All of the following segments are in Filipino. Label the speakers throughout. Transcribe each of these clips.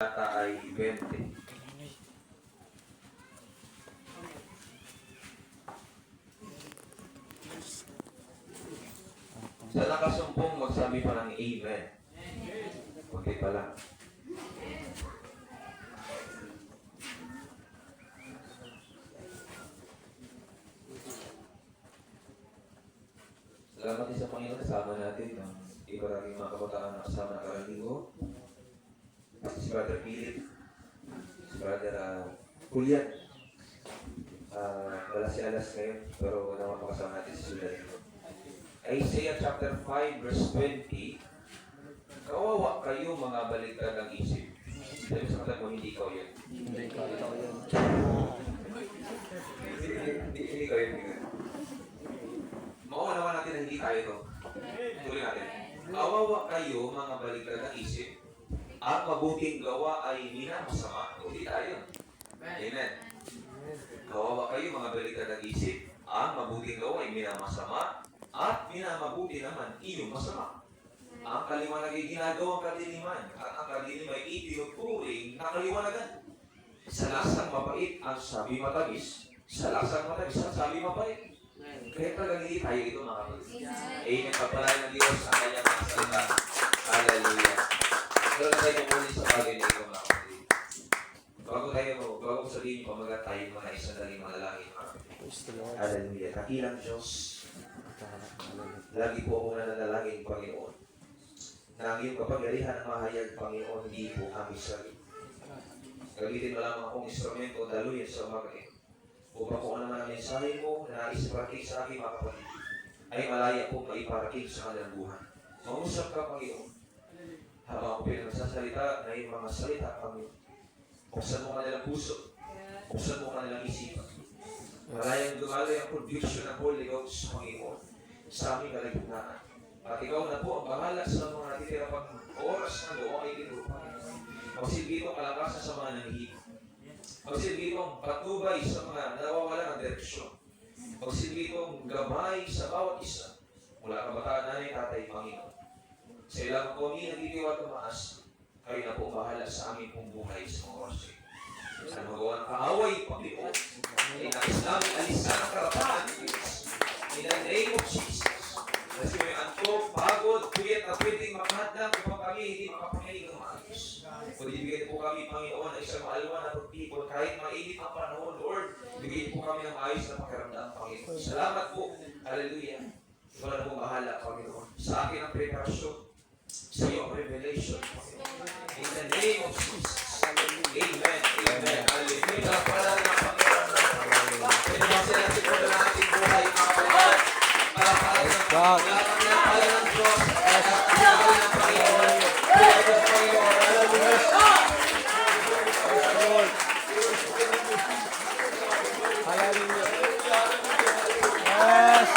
Speaker 1: Talata ay 20. Sa nakasumpong magsabi pa ng Amen. Okay pa lang. Salamat din sa Panginoon. Kasama natin ang iba nating mga kabataan na kasama na karanigo. Si Brother Philip, si Brother Julian. Wala si Alas ngayon, pero naman makasama natin si Julian. Isaiah chapter 5 verse 20. Kawawa kayo mga baligtad ng isip. Sabi sa kata mo, hindi ikaw yan.
Speaker 2: Hindi ikaw yan.
Speaker 1: Hindi ikaw yan. Mauunawa natin na hindi tayo ito. Tuloy natin. Kawawa kayo mga baligtad ng isip. Ang mabuting gawa ay minamasama. Hindi tayo. Amen. Kawawa kayo mga baligtad ng isip. Ang mabuting gawa ay minamasama. At minamabuti naman iyong masama. Ang kaliwanag ay ginagawang kadiliman, at ang kadiliman ay itinuturing na kaliwanagan. Sa lasang mapait ang sabi matamis, sa lasang matamis ang sabi mapait. Kaya talagang hindi tayo ito mga kapatid. Amen. Pagpalain ng Diyos ang kanyang mga salita. Hallelujah. Pero na tayo muli sa bagay na ito mga kapatid. Bago ko sabihin yung pamagat tayo mga isang daling manalangin mga kapatid. Hallelujah. Dakilang Diyos. Lagi po ako nananalangin, Panginoon, na ang iyong kapangyarihan ang mahayag, Panginoon, hindi po kami sarili. Gamitin mo lamang akong instrumento, daluyan sa umaga ito. Upang kung ano man ang mensahe mo na nais parating sa aking mga kapatid, ay malaya po maiparating sa kanilang buhay. Mangusap ka, Panginoon. Habang ako pinagsasalita na iyong mga salita, Panginoon. Buksan mo kanilang puso. Buksan mo kanilang isipan. Malayang dumalay ang conviction ng Holy Ghost, Panginoon, sa aming kalagitnaan. At ikaw na po ang bahala sa mga natitira pang oras na doon ay ito. Magsilbi itong kalakasan sa mga nanghihina. Magsilbi itong patnubay sa mga nawawala ng direksyon. Magsilbi itong gabay sa bawat isa. Mula kabataan namin, Tatay, Panginoon. Sa ilang kami nagtitiwa tumaas, kayo na po bahala sa aming pong buhay sa mga oras ito. Sa magawa ng kaaway, Panginoon, ay nais namin alisan ang karapatan ng Diyos. In the name of Jesus. Kasi may antok, pagod, kuyat na pwedeng makahadlang upang kami hindi makapanginig ng maayos. Kung ibigay po kami, Panginoon, na isang maalwa na pagpipon, kahit mainit ang panahon, Lord, bigay po kami ng maayos na pakiramdam, Panginoon. Salamat po. Hallelujah. Ikaw na pong bahala, Panginoon. Sa akin ang preparasyon, sa iyo ang revelation, Panginoon. In the name of Jesus. Amen. Amen. Hallelujah. Para na Panginoon. Pinamasin natin po na ating buhay, mga Panginoon. Para ng Diyos. Para ng Panginoon.
Speaker 2: Hallelujah. Yes.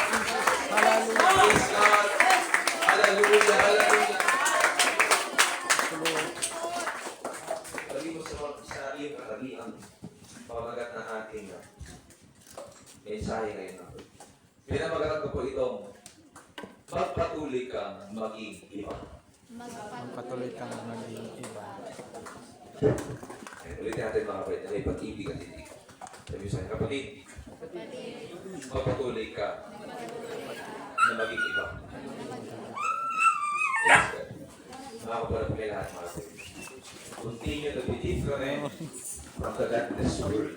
Speaker 2: Hallelujah.
Speaker 1: Hallelujah. Hallelujah. Sabi mo sa iyong katabihan, pamagat ng ating mensahe ngayon. Pinamagatan ko po itong magpatuloy kang maging iba.
Speaker 2: Magpatuloy kang maging iba.
Speaker 1: Ulitin natin mga kapatid, may pag-ibig at hindi. Sabi sa akin, kapatid, magpatuloy ka na maging iba. Yes, sir. Mga kapatid, may lahat mga kapatid. Continue to be different from the godless world.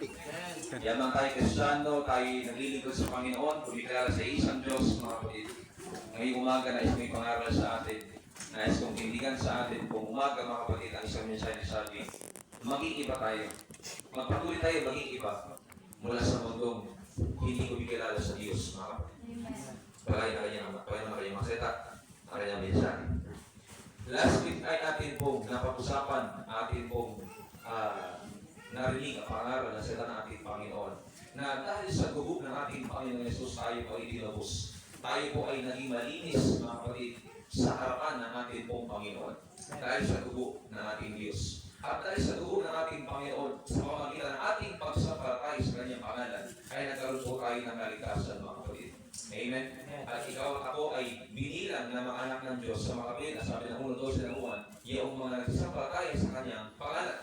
Speaker 1: Yamang tayo Kristiyano, tayo naglilingkod sa Panginoon, kumikilala sa isang Diyos, mga kapatid. Ngayong umaga, nais may pangaral sa atin, nais kong tindigan sa atin, kung umaga, mga kapatid, ang isang mensahe na sabi, maging iba tayo. Magpatuloy tayo maging iba mula sa mundong hindi kumikilala sa Diyos, mga kapatid. Pagay na kanyang maseta, ang kanyang mensahe. Last week ay atin pong napag-usapan, atin pong narinig ang pangaral na sila ng ating Panginoon na dahil sa gubog ng ating Panginoon Jesus tayo po ay dinabos. Tayo po ay naging malinis, mga kapatid, sa harapan ng ating pong Panginoon dahil sa gubog ng ating Diyos. At dahil sa gubog ng ating Panginoon sa pamamagitan ng ating pagsampalatay sa kanyang pangalan ay nagkaroon po tayo ng kaligtasan, mga kapatid. Amen? At ikaw at ako ay binilang na mga anak ng Diyos sa mga kapatid. Sabi ng 1:12 ng Juan, yung mga nagsasampalatay sa kanyang pangalan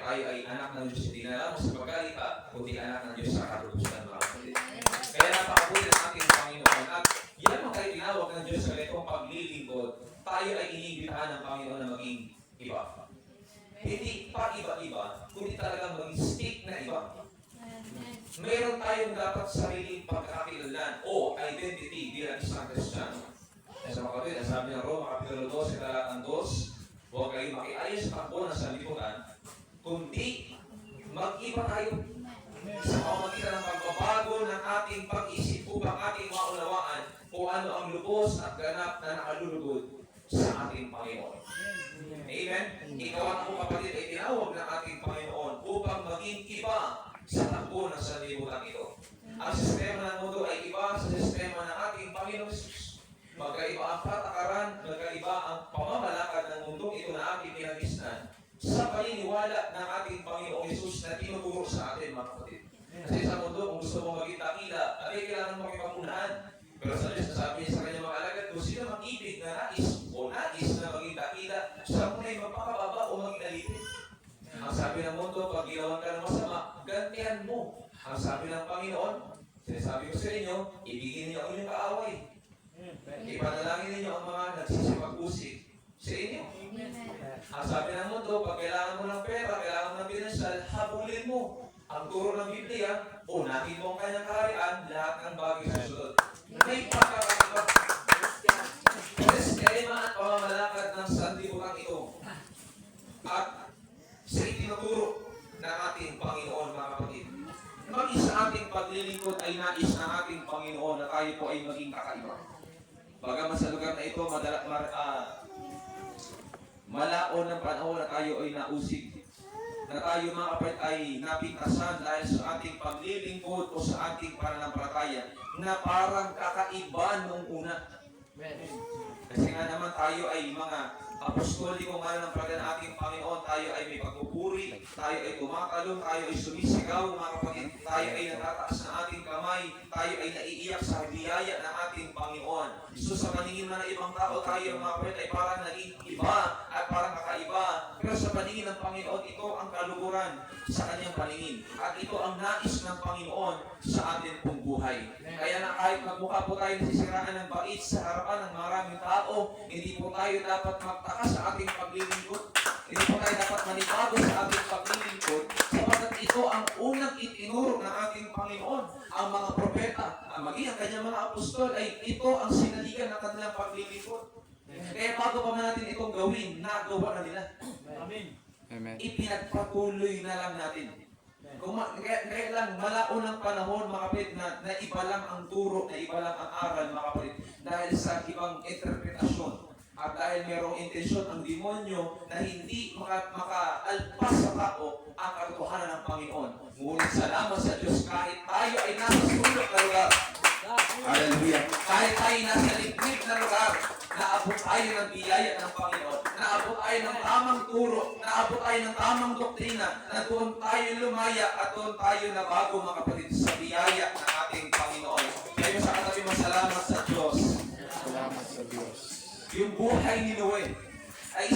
Speaker 1: tayo ay anak ng Diyos, hindi na lamang sa pagkalita, kundi anak ng Diyos sa katulusan, mga kapatid. Kaya napakabuti ng ating Panginoon. At yan ang tayo tinawag ng Diyos sa ganitong paglilingkod. Tayo ay iniimbitahan ng Panginoon na maging iba. Hindi pa iba-iba, kundi talagang maging stick na iba. Meron tayong dapat sariling pagkakakilanlan o identity bilang isang Kristiyano. Sa mga kapatid, ang sabi ng Roma, Kapitulo 12, talatang 2, huwag kayong makiayos sa takbo ng sanlibutan, kundi mag-iba tayo sa pamamagitan ng pagbabago ng ating pag-isip upang ating maunawaan kung ano ang lubos at ganap na nakalulugod sa ating Panginoon. Amen? Ikaw at ako, kapatid, ay tinawag ng ating Panginoon upang maging iba sa takbo ng sanlibutan ito. Ang sistema ng mundo ay iba sa sistema ng ating Panginoon Jesus. Magkaiba ang patakaran, magkaiba ang pamamalakad ng mundong ito na ating pinagisnan sa paniniwala ng ating Panginoong Jesus na tinuturo sa atin, mga kapatid. Kasi sa mundo, kung gusto mong maging takila, ay kailangan makipagunahan. Pero sa Diyos, sabi niya sa kanyang mga alagad, kung sino mag-ibig na nais o nais na maging takila, siya muna ay magpakababa o maging alipin. Ang sabi ng mundo, pag ginawan ka ng masama, gantihan mo. Ang sabi ng Panginoon, sinasabi ko sa inyo, ibigin niyo ang inyong kaaway. Ipanalangin ninyo ang mga nagsisipag-usig sa inyo. Ang sabi ng mundo, pag kailangan mo ng pera, kailangan mo ng pinansyal, habulin mo. Ang turo ng Biblia, unahin mo ang kanyang kaharian, lahat ng bagay susunod. May pagkakaiba. Sistema at pamamalakad ng sanlibutan ito. At sa itinuturo ng ating Panginoon, mga kapatid. Maging sa ating paglilingkod ay nais ng ating Panginoon na tayo po ay maging kakaiba. Bagaman sa lugar na ito, malaon ng panahon na tayo ay nausig. Na tayo, mga kapatid, ay napintasan dahil sa ating paglilingkod o sa ating pananampalataya na parang kakaiba nung una. Kasi nga naman tayo ay mga apostoliko nga ng pagdaan ng ating Panginoon, tayo ay may pagpupuri, tayo ay tumatalon, tayo ay sumisigaw, mga kapatid, tayo ay natataas ng ating kamay, tayo ay naiiyak sa biyaya ng ating Panginoon. So sa paningin man ng ibang tao, tayo, mga kapatid, ay parang naging iba at parang kakaiba. Pero sa paningin ng Panginoon, ito ang kaluguran sa kanyang paningin. At ito ang nais ng Panginoon sa ating pong buhay. Kaya na kahit magmukha po tayo nasisiraan ng bait sa harapan ng maraming tao, hindi po tayo dapat magtaka sa ating paglilingkod. Hindi po tayo dapat manibago sa ating paglilingkod sapagkat ito ang unang itinuro ng ating Panginoon. Ang mga propeta, maging ang kanyang mga apostol, ay ito ang sinaligan ng kanilang paglilingkod. Kaya bago pa man natin itong gawin, nagawa na nila.
Speaker 2: Amen.
Speaker 1: Ipinagpatuloy na lang natin. Kaya lang, malaon ng panahon, mga kapatid, na iba lang ang turo, na iba lang ang aral, mga kapatid, dahil sa ibang interpretasyon. At dahil mayroong intensyon ang demonyo na hindi makaalpas sa tao ang katotohanan ng Panginoon. Ngunit salamat sa Diyos, kahit tayo ay nasa sulok na lugar, hallelujah, kahit tayo nasa liblib na lugar, naabot tayo ng biyaya ng Panginoon, naabot tayo ng tamang turo, naabot tayo ng tamang doktrina, na doon tayo lumaya at doon tayo nabago, mga kapatid, sa biyaya ng ating Panginoon. Kaya sa katabi mo, salamat sa Diyos.
Speaker 2: Salamat sa Diyos.
Speaker 1: Yung buhay ni Noe ay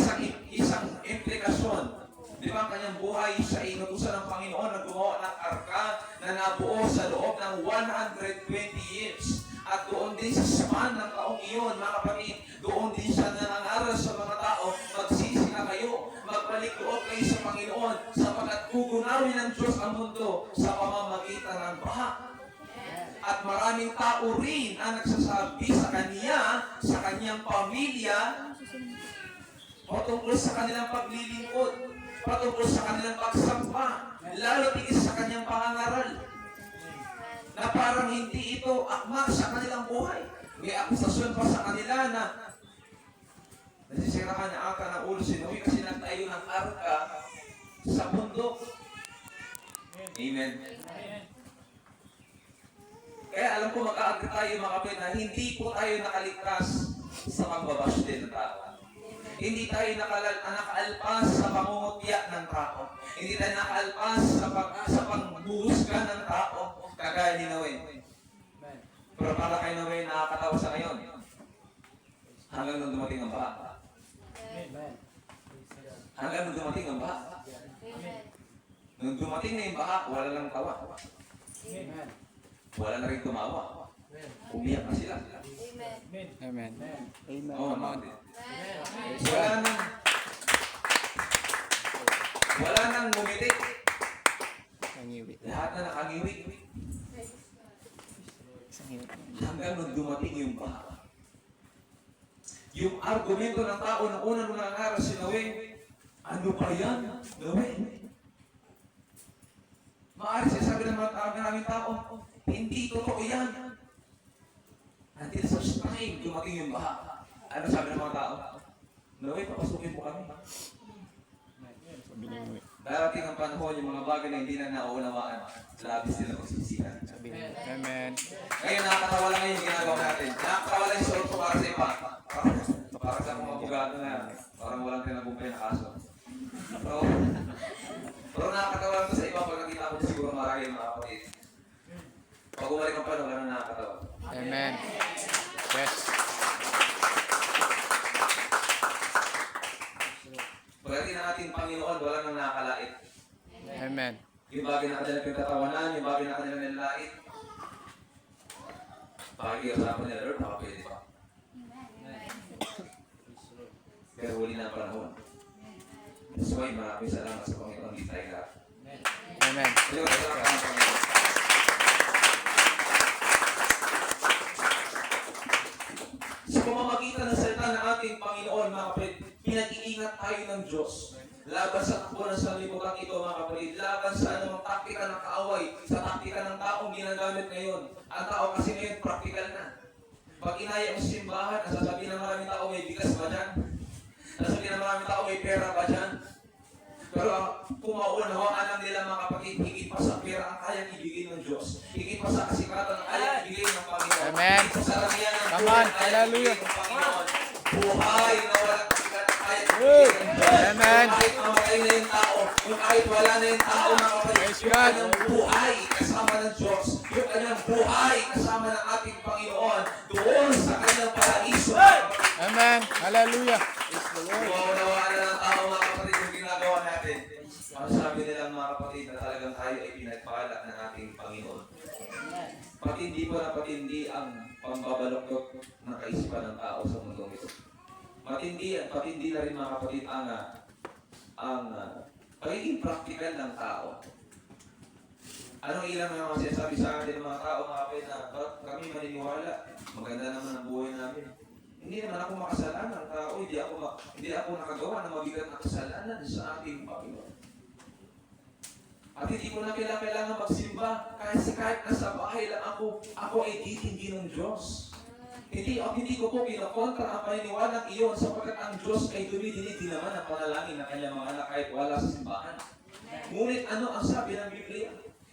Speaker 1: isang implikasyon. Di ba, ang kanyang buhay, siya ay inutusan ng Panginoon na gumawa ng arka na nabuo sa loob ng 120 years. At doon din sa span ng taong iyon, mga kapatid, doon din siya nangangaral sa mga tao, magsisi na kayo, magbalik loob kayo sa Panginoon, sapagkat gugunawin ng Diyos ang mundo sa pamamagitan ng baha. At maraming tao rin ang nagsasabi sa kanya, sa kanyang pamilya, patungkol sa kanilang paglilingkod, patungkol sa kanilang pagsampa, lalo tigis sa kanyang pangangaral, na parang hindi ito akma sa kanilang buhay. May akusasyon pa sa kanila na nasisiraan na ata ng ulo si Noe kasi nagtayo ng arka sa bundok. Amen. Kaya alam ko mag-aagree tayo, mga kapatid, na hindi po tayo nakaligtas sa pagbabash din ng tao. Hindi tayo nakaalpas sa pangungutya ng tao. Hindi tayo nakaalpas sa pagbuhusga ng tao, kagaya ni Noe. Pero para kay Noe, nakakatawa sa ngayon. Hanggang nung dumating ang baha. Hanggang nung dumating ang baha. Nung dumating na yung baha, wala lang tawa.
Speaker 2: Amen.
Speaker 1: Wala na rin tumawa. Umiyak na sila.
Speaker 2: Amen.
Speaker 1: Oo, mga kapatid. Wala nang ngumiti.
Speaker 2: Sangiwi.
Speaker 1: Lahat na nakangiwi.
Speaker 2: Sangiwi.
Speaker 1: Hanggang nung dumating yung baha. Yung argumento ng tao na unang nangangaral si Noe, ano ba yan? Noe? Maaari siya sabi ng maraming tao, hindi totoo yan. Until such time, dumating yung baha. Ano sabi ng mga tao? Noe, papasukin mo kami.
Speaker 2: Sabi ni Noe.
Speaker 1: Darating ang panahon, yung mga bagay na hindi na nauunawaan, labis nila magsisihan.
Speaker 2: Sabi ni Noe. Amen.
Speaker 1: Ngayon, nakakatawa lang ngayon yung ginagawa natin. Nakakatawa lang yung suot ko para sa iba. Para sa mga bugado na parang walang tinagumpay na kaso. Pero nakakatawa lang sa iba pag nakita ko siguro marami yung mga kapatid. Pag umalik ang panahon, wala na nakakatawa.
Speaker 2: Amen. Yes.
Speaker 1: Pagdating na natin Panginoon, wala nang nakakalait.
Speaker 2: Amen.
Speaker 1: Yung bagay na kanila pinagtatawanan, yung bagay na kanila nilalait. Pakikiusapan nila, Lord, baka pwede pa. Pero huli na ang panahon. That's why maraming salamat sa Panginoon, di tayo lahat.
Speaker 2: Amen.
Speaker 1: Pero salamat ang Panginoon. Sa pamamagitan ng salita ng ating Panginoon, mga kapatid, pinag-iingat tayo ng Diyos. Laban sa takbo ng sanlibutan ito, mga kapatid. Laban sa anumang taktika ng kaaway, sa taktika ng taong ginagamit ngayon. Ang tao kasi ngayon, practical na. Pag inaya mo sa simbahan, nasasabihin ng maraming tao, may bigas ba dyan? Nasasabihin ng maraming tao, may pera ba dyan? Pero kung maunawaan lang nila, mga kapatid, higit pa sa pera ang kayang ibigay ng Diyos. Higit pa sa kasikatan ang kayang ibigay ng Panginoon.
Speaker 2: Amen.
Speaker 1: Higit sa karamihan ng
Speaker 2: Come
Speaker 1: buhay
Speaker 2: on.
Speaker 1: ang kayang
Speaker 2: Hallelujah.
Speaker 1: ibigay ng Panginoon. Buhay na walang kasikatan ang kayang ibigay ng Diyos.
Speaker 2: Amen.
Speaker 1: Kahit mamatay na yung tao, yung kahit wala na yung tao, mga kapatid,
Speaker 2: Praise
Speaker 1: yung
Speaker 2: God.
Speaker 1: kanyang buhay kasama ng Diyos, yung kanyang buhay kasama ng ating Panginoon, doon sa kanyang paraiso.
Speaker 2: Amen. Hallelujah.
Speaker 1: Kung maunawaan na ng tao, mga kapatid, yung ginagawa natin, masasabi nila mga kapatid na talagang tayo ay pinagpala ng ating Panginoon. Patindi po na patindi ang pambabaloktot ng kaisipan ng tao sa mundong ito. Patindi na rin mga kapatid ang pagiging practical ng tao. Anong ilang mga sinasabi sa atin ng mga tao, mga kapatid, na kami maniniwala, maganda naman ang buhay namin. Hindi naman ako makasalanan ng tao, hindi ako nakagawa ng mabigat na kasalanan sa ating Panginoon. At hindi ko na kailangan magsimba kahit nasa bahay lang ako ay titingin ng Diyos. Hindi ko po kinokontra ang paniniwalang iyon sapagkat ang Diyos ay dumidinig din naman ang panalangin ng kanyang mga anak kahit wala sa simbahan. Ngunit ano ang sabi ng Biblia?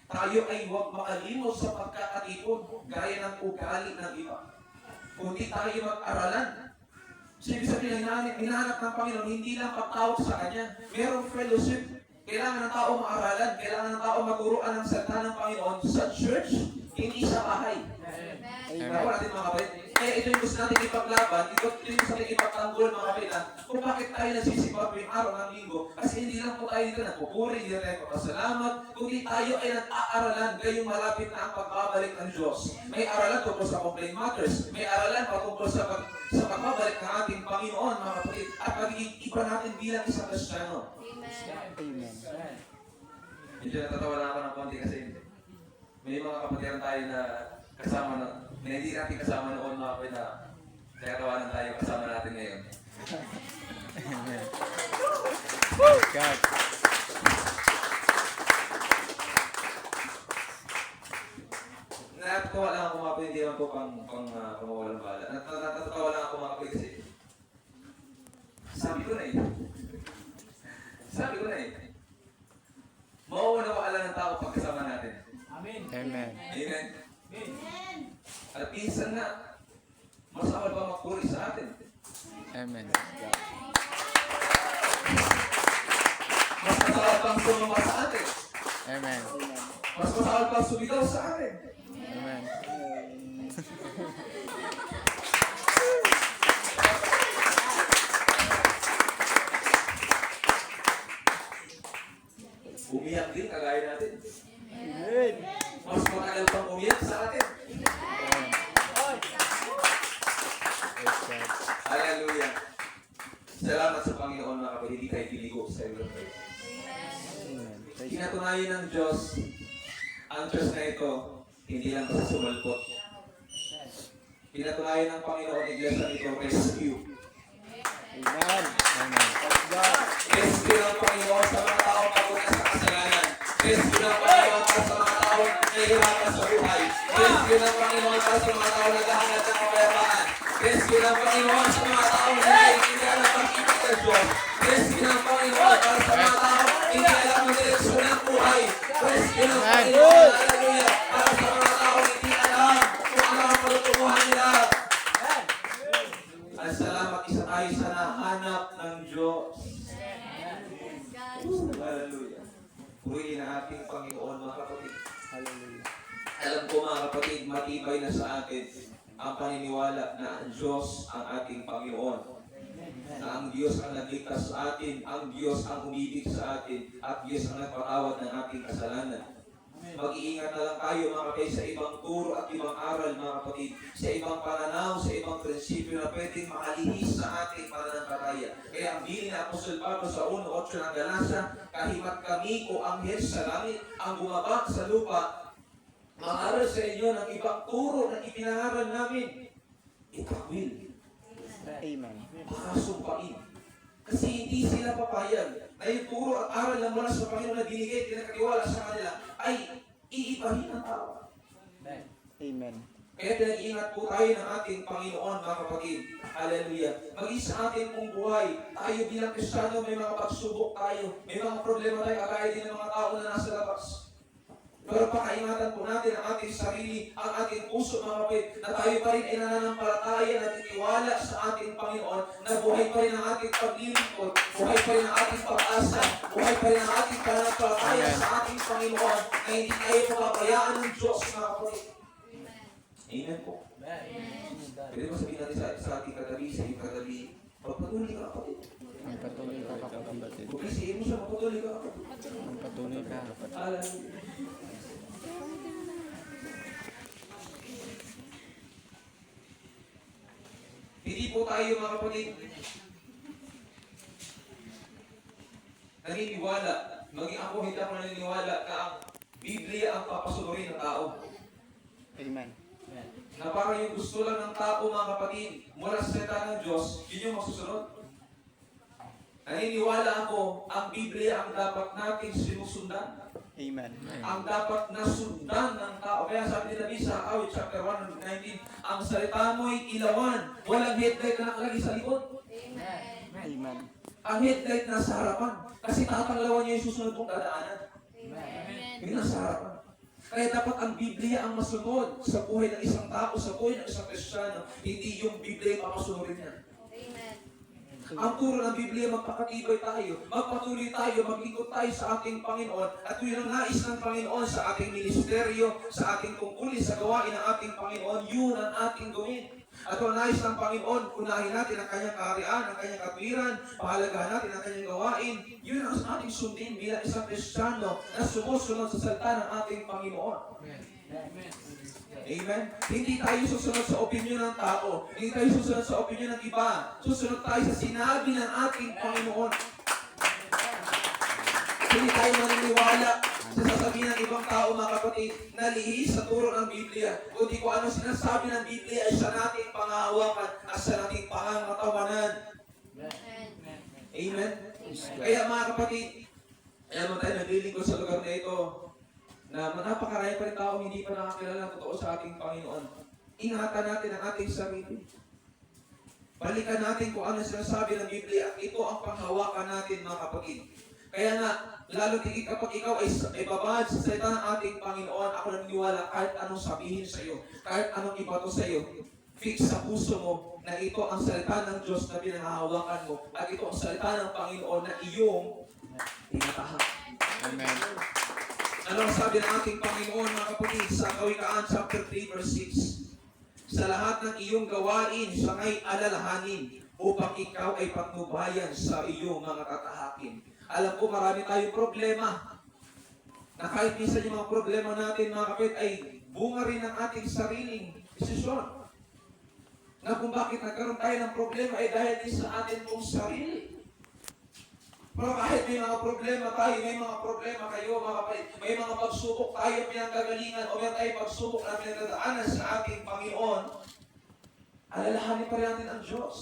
Speaker 1: Tayo ay huwag makalimot sa pagkakatipon gaya ng ugali ng iba. Kundi tayo mag-aralan. So, ibig sabihin, hinahanap ng Panginoon, hindi lang pagtawag sa Kanya. Merong fellowship. Kailangan ng tao maaralan, kailangan ng tao maturuan ng salita ng Panginoon sa church, hindi sa bahay. Ako natin mga kapatid. Kaya ito yung gusto natin ipaglaban, ito yung gusto natin ipagtanggol mga kapatid. Kung bakit tayo nagsisimba tuwing araw ng linggo, kasi hindi lang po tayo dito nagpupuri, hindi lang tayo magpasalamat, kundi tayo ay nag-aaralan ngayong malapit na ang pagbabalik ng Diyos. May aralan tungkol sa complaint matters, may aralan patungkol sa pagbabalik ng ating Panginoon mga kapatid, at magiging iba natin bilang isang Kristiyano.
Speaker 2: Amen.
Speaker 1: Medyo natatawa lang ako ng konti kasi may mga kapatiran tayo na kasama na hindi natin kasama noon mga kapatid na kaya tawanan tayo kasama natin ngayon.
Speaker 2: Amen. God.
Speaker 1: Natatawa lang ako mga kapatid, hindi naman po pamawalang bala. Natatawa lang ako mga kapatid kasi sabi ko na mauunawaan lang ng tao pagkasama natin.
Speaker 2: Amen.
Speaker 1: Amen. At minsan na, mas awal pa magpuri sa atin.
Speaker 2: Amen.
Speaker 1: Mas masawal pang sumama sa atin.
Speaker 2: Amen.
Speaker 1: Mas masawal pang sumigaw sa atin.
Speaker 2: Amen.
Speaker 1: umiyak din kagaya natin.
Speaker 2: Amen.
Speaker 1: Mas matagal pang umiyak sa atin.
Speaker 2: Praise God.
Speaker 1: Hallelujah. Salamat sa Panginoon mga kapatid, hindi tayo piligo sa iyo.
Speaker 2: Amen. Praise God.
Speaker 1: Kinatunayan ng Diyos, ang Diyos na ito, hindi lang basta sumalpot. Pinatunayan ng Panginoon, iglesia nito, rescue.
Speaker 2: Amen. Amen. Praise God.
Speaker 1: Rescue ng Panginoon sa mga taong pagod sa kasalanan. Rescue ng Panginoon para sa mga taong nahihirapan sa buhay. Rescue ng Panginoon para sa mga taong naghahanap ng kapayapaan. Rescue ng Panginoon sa mga taong naiintindihan ng pag-ibig ng Diyos. Rescue ng Panginoon para sa mga taong hindi alam ang direksyon ng buhay. Rescue ng Panginoon, hallelujah, para sa mga taong hindi alam kung ano ang patutunguhan nila. Ang salamat, isa tayo sa nahanap ng Diyos. Hallelujah. Purihin ang ating Panginoon, mga kapatid.
Speaker 2: Hallelujah.
Speaker 1: Alam ko mga kapatid, matibay na sa atin ang paniniwala na ang Diyos ang ating Panginoon. Na ang Diyos ang nagligtas sa atin, ang Diyos ang umibig sa atin, at Diyos ang nagpatawad ng ating kasalanan. Mag-iingat na lang tayo mga kapatid sa ibang turo at ibang aral mga kapatid, sa ibang pananaw, sa ibang prinsipyo na pwedeng makalihis sa ating pananampalataya. Kaya ang bilin na Apostol Pablo sa 1:8 ng Galasa, kahimat kami o anghel sa langit ang bumaba sa lupa, mangaral sa inyo ng ibang turo na ipinangaral namin, itakwil,
Speaker 2: Amen.
Speaker 1: pakasumpain. Kasi hindi sila papayag na yung turo at aral na mula sa Panginoon na binigay, tinakatiwala sa kanila, ay iibahin ng tao.
Speaker 2: Amen.
Speaker 1: Kaya pinag-iingat po tayo ng ating Panginoon, mga kapatid. Hallelujah. Maging sa ating pong buhay, tayo bilang Kristiyano, may mga pagsubok tayo, may mga problema tayo, kagaya din ng mga tao na nasa labas. Pero pakaingatan po natin ang ating sarili, ang ating puso, mga kapatid, na tayo pa rin ay nananampalataya, nagtitiwala sa ating Panginoon, na buhay pa rin ang ating paglilingkod, buhay pa rin ang ating pag-asa, buhay pa rin ang ating pananampalataya
Speaker 2: Amen.
Speaker 1: sa ating Panginoon, na hindi tayo papabayaan ng Diyos, mga kapatid. Amen po. Pwede ba sabihin natin sa ating katabi, sa iyong katabi, pagpatuloy ka, kapatid.
Speaker 2: Ang patuloy ka kapatid.
Speaker 1: Bukisiin mo siya, magpatuloy ka, kapatid.
Speaker 2: Ang patuloy ka kapatid.
Speaker 1: Hallelujah. Hindi po tayo mga kapatid naniniwala, maging ako hindi ako naniniwala na ang Biblia ang papasunurin ng tao.
Speaker 2: Amen.
Speaker 1: Na parang yung gusto lang ng tao mga kapatid mula sa salita ng Diyos, yun yung masusunod. Naniniwala ako, ang Biblia ang dapat natin sinusundan.
Speaker 2: Amen.
Speaker 1: Ang dapat nasundan ng tao. Kaya sabi ni David sa Awit chapter 1:19, ang salita mo'y ilawan, walang headlight na nakalagay sa likod.
Speaker 2: Amen.
Speaker 1: Ang headlight nasa harapan. Kasi tatanglawan niya yung susunod mong dadaanan. Yun nasa harapan. Kaya dapat ang Biblia ang masunod sa buhay ng isang tao, sa buhay ng isang Kristiyano. Hindi yung Biblia ang papasunurin niya. Ang turo ng Biblia, magpakatibay tayo, magpatuloy tayo, mag-ikot tayo sa ating Panginoon, at yun ang nais ng Panginoon sa ating ministeryo, sa ating tungkulin, sa gawain ng ating Panginoon, yun ang ating gawin. At ang nais ng Panginoon, unahin natin ang kanyang kaharian, ang kanyang katwiran, pahalagahan natin ang kanyang gawain, yun ang ating sundin bilang isang Kristiyano na sumusunod sa salita ng ating Panginoon. Amen? Hindi tayo susunod sa opinyon ng tao. Hindi tayo susunod sa opinyon ng iba. Susunod tayo sa sinabi ng ating Panginoon. Hindi tayo maniniwala sa sasabihin ng ibang tao, mga kapatid, na lihis sa turo ng Biblia. Kundi kung ano sinasabi ng Biblia ay sa nating pangahawakan at sa nating pangangatawanan. Amen? Kaya mga kapatid, alam mo tayo, naglilingkod sa lugar na ito, na napakarami pa rin tao hindi pa nakakilala ng totoo sa ating Panginoon. Ingatan natin ang ating sarili. Balikan natin kung ano sinasabi ng Biblia at ito ang panghawakan natin, mga kapatid. Kaya nga, lalo tigit kapag ikaw ay babad sa salita ng ating Panginoon, ako naniniwala kahit anong sabihin sa iyo, kahit anong ibato sa iyo, fix sa puso mo na ito ang salita ng Diyos na pinangahawakan mo at ito ang salita ng Panginoon na iyong tinatahak.
Speaker 2: Amen.
Speaker 1: Ano ang sabi ng ating Panginoon, mga kapatid, sa Kawikaan chapter 3 verse 6? Sa lahat ng iyong gawain, siya ngay alalahanin upang ikaw ay patnubayan sa iyong mga tatahakin. Alam ko marami tayong problema. Na kahit minsan yung mga problema natin, mga kapit, ay bunga rin ng ating sariling desisyon. Na kung bakit nagkaroon tayo ng problema ay dahil din sa atin pong sarili. Pero kahit may mga problema tayo, may mga problema kayo, mga kapatid, may mga pagsubok tayo pinanggagalingan o may tayo pagsubok na pinagdadaanan sa ating Panginoon, alalahanin pa rin natin ang Diyos.